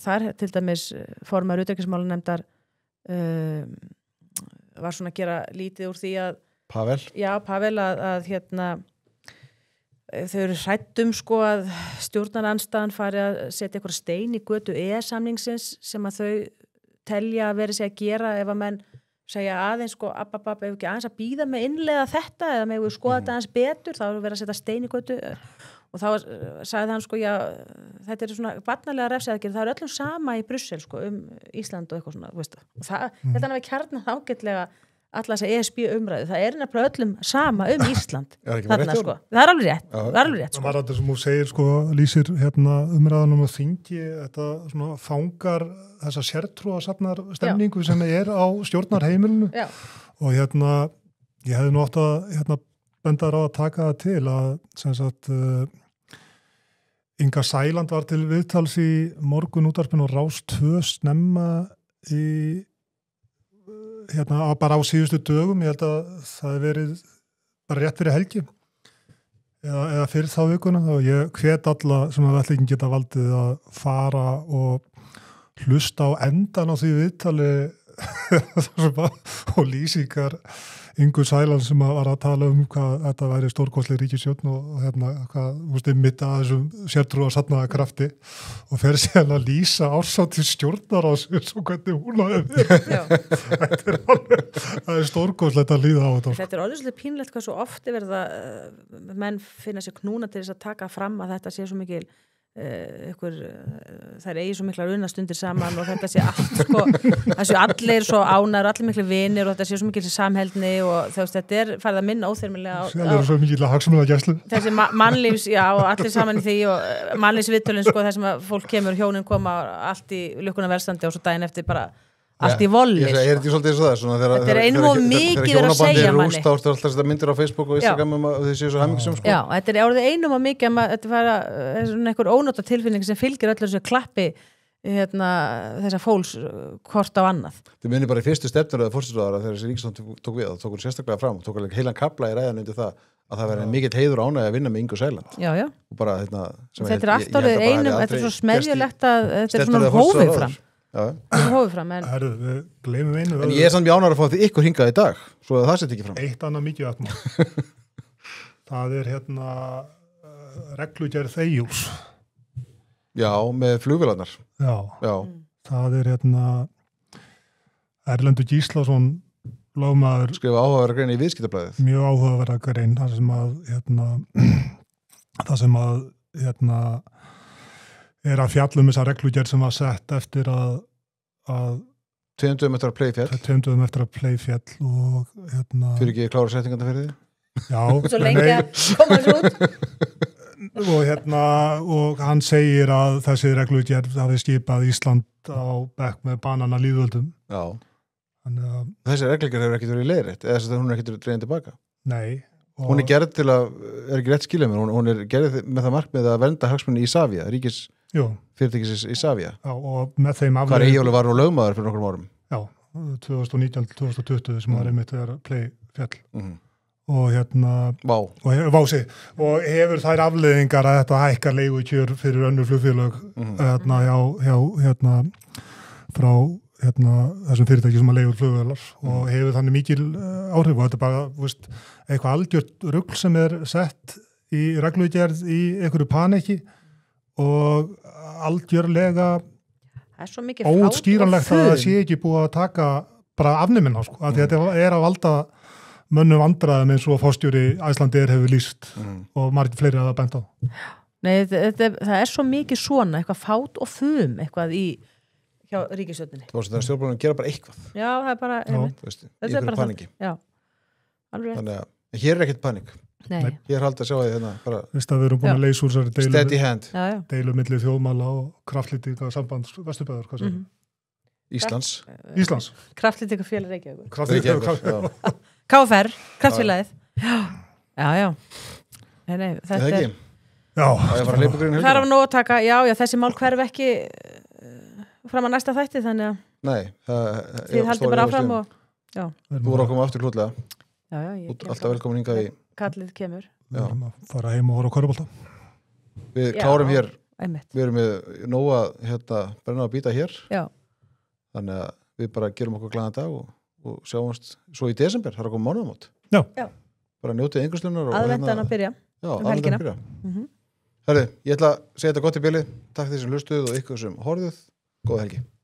þar til dæmis formaður utanríkismálanefndar var svona að gera lítið úr því að Pavel að þau eru hrædd að stjórnarandstaðan fari að setja eitthvað stein í götu EES-samningsins sem að þau telja að veri sig að gera ef að menn segja aðeins ef ekki aðeins að býða með innleiða þetta eða með við skoða þetta aðeins betur þá eru verið að setja stein í götu og þá sagði hann þetta er svona barnalega refsiaðgerð, það er öllum sama í Brussel Ísland og eitthvað svona og það þetta er kjarnað ágætlega alla þess að ESB umræðu, það er nefnilega öllum sama Ísland þarna það er alveg rétt Það var þetta sem þú segir lýsir umræðanum á þingi þetta svona fangar þessa sértrúarsafnar stemningu sem er á stjórnarheimilinu og ég hefði nú átt að benda á að taka það til að sem sagt Inga Sæland var til viðtals í morgun útvarpinu og Rás 2 snemma í bara á síðustu dögum ég held að það hefði verið bara rétt fyrir helgi eða fyrir þá vikuna og ég hvet alla sem að ætla ekki geta valdið að fara og hlusta á endan á því viðtali og lýsingar Ingu Sæland sem var að tala hvað þetta væri stórkostleg ríkisstjórn hvað mitt að þessum sértrúarsafnaða krafti og fer síðan að lýsa árshátíð stjórnarráðsins og hvernig hún hafi verið. Það er stórkostlegt að líða á þetta. Þetta er orðislega pínlegt hvað svo ofti verða menn finna sér knúna til þess að taka fram að þetta sé svo mikil þær eigi svo miklar unnastundir saman og þetta sé allt þessu allir svo ánar, allir miklu vinir og þetta sé svo mikil samheldni og þetta er farið að minna óþyrmilega það er svo mikil hagsmunagæslu þessi mannlífs, og allir saman í því og mannlífsviðtölin þar sem að fólk kemur, hjónin koma allt í lukkunarverstandi og svo daginn eftir bara allt í volli Er þetta svolítið eins og það? Þetta er einum og mikið verið að segja manni Þá er alltaf þetta myndir á Facebook og Instagram að þið séu svo hamingissum Já, þetta er orðið einum og mikið þetta fara einhver ónóta tilfinning sem fylgir öllu þessu klappi þessa fólks hvort á annað Þið minnir bara í fyrstu stefnur eða fórstjóðara þegar þessi ríkisstjórn tók við tók hún sérstaklega fram og tók alveg heilan kafla í ræðan undir það að það verði mikill heiður ánægja að vinna með Ingu Sæland og bara þetta er allt orðið einum, þetta er svo smerjulegt að þetta er svona hófið fram Herðu, við gleymum einu En ég er samt mjög ánægður að fá því ykkur hingað í dag svo að það setja ekki fram Eitt annað mikið aðmál Það er reglugerð Eyjólfs Já, með flugvélarnar Já. Það er Erlendur Gíslason lögmaður skrifa áhugaverða grein í Viðskiptablaðið Mjög áhugaverða grein það sem að er að fjallum þessa reglugerð sem var sett eftir að 2 dögum eftir að play fjall og fyrir ekki klára settinganda fyrir því Já Svo lengi að koma þessu út og hann segir að þessi reglugerð hafi skipað Ísland á bekk með banana lýðöldum Já Þessi reglugerð hefur ekkert verið leiðrétt eða þess að hún er ekkert dregin tilbaka Nei Hún er gerð til að, er ekki rétt skilja mér, hún er gerð með það markmið að vernda hagsmunni Isavia, fyrirtækisins Isavia. Já, og með þeim afleiðingum. Hvað Eyjólfur var nú lögmaður fyrir nokkrum árum? Já, 2019-2020 sem var einmitt þegar play fjall. Og og hefur þær afleiðingar að þetta hækkar leigukjör fyrir önnur flugfélög frá þessum fyrirtæki sem að leigur flugvélar og hefur þannig mikil áhrif og þetta er bara eitthvað algjört rugl sem er sett í reglugerð í einhverju paniki og algjörlega óútskýranlegt að það sé ekki búið að taka bara afnuminn á að þetta er að valda mönnum vandræðum eins og forstjóri Icelandair hefur lýst og margir fleiri að það bent á. Nei, það er svo mikið svona, eitthvað fát og fum eitthvað hjá ríkisstjórninni. Það er stjórnbólunum að gera bara eitthvað. Já, það er bara, þetta er bara paníki. Já, alveg. Þannig að hér er ekkert paník. Nei. Ég er haldið að sjá því hérna bara. Vist að við erum búin að leysa úr þessari deilu milli þjóðmála og kraftlýtinga sambands Vesturbæður, hvað sér? Íslands. Kraftlýtinga félag Reykjavíkur. KFR, kraftfélagið. Já. Nei, þetta er... Já. Það er af nóg að taka, já, þessi mál hverf ekki fram að næsta þætti, þannig að... Nei, þið haldið bara áfram og... Já. Þú voru að koma aftur hlutlega. Já, ég kem. Alltaf velkomin hingað í... Kallið kemur. Við erum að fara heim og horfa á körfubolta. Við klárum hér. Við erum með nóg að brenna að býta hér. Já. Þannig að við bara gerum okkur glaðan dag og sjáumst svo í desember, það er að koma mánuðamót. Já. Bara njótið yngurslunnar og aðvendan að byrja. Já, aðvendan að byrja. Herri, ég ætla að segja þetta gott í bili. Takk því sem hlustuð og ykkur sem horfðuð. Góða helgi.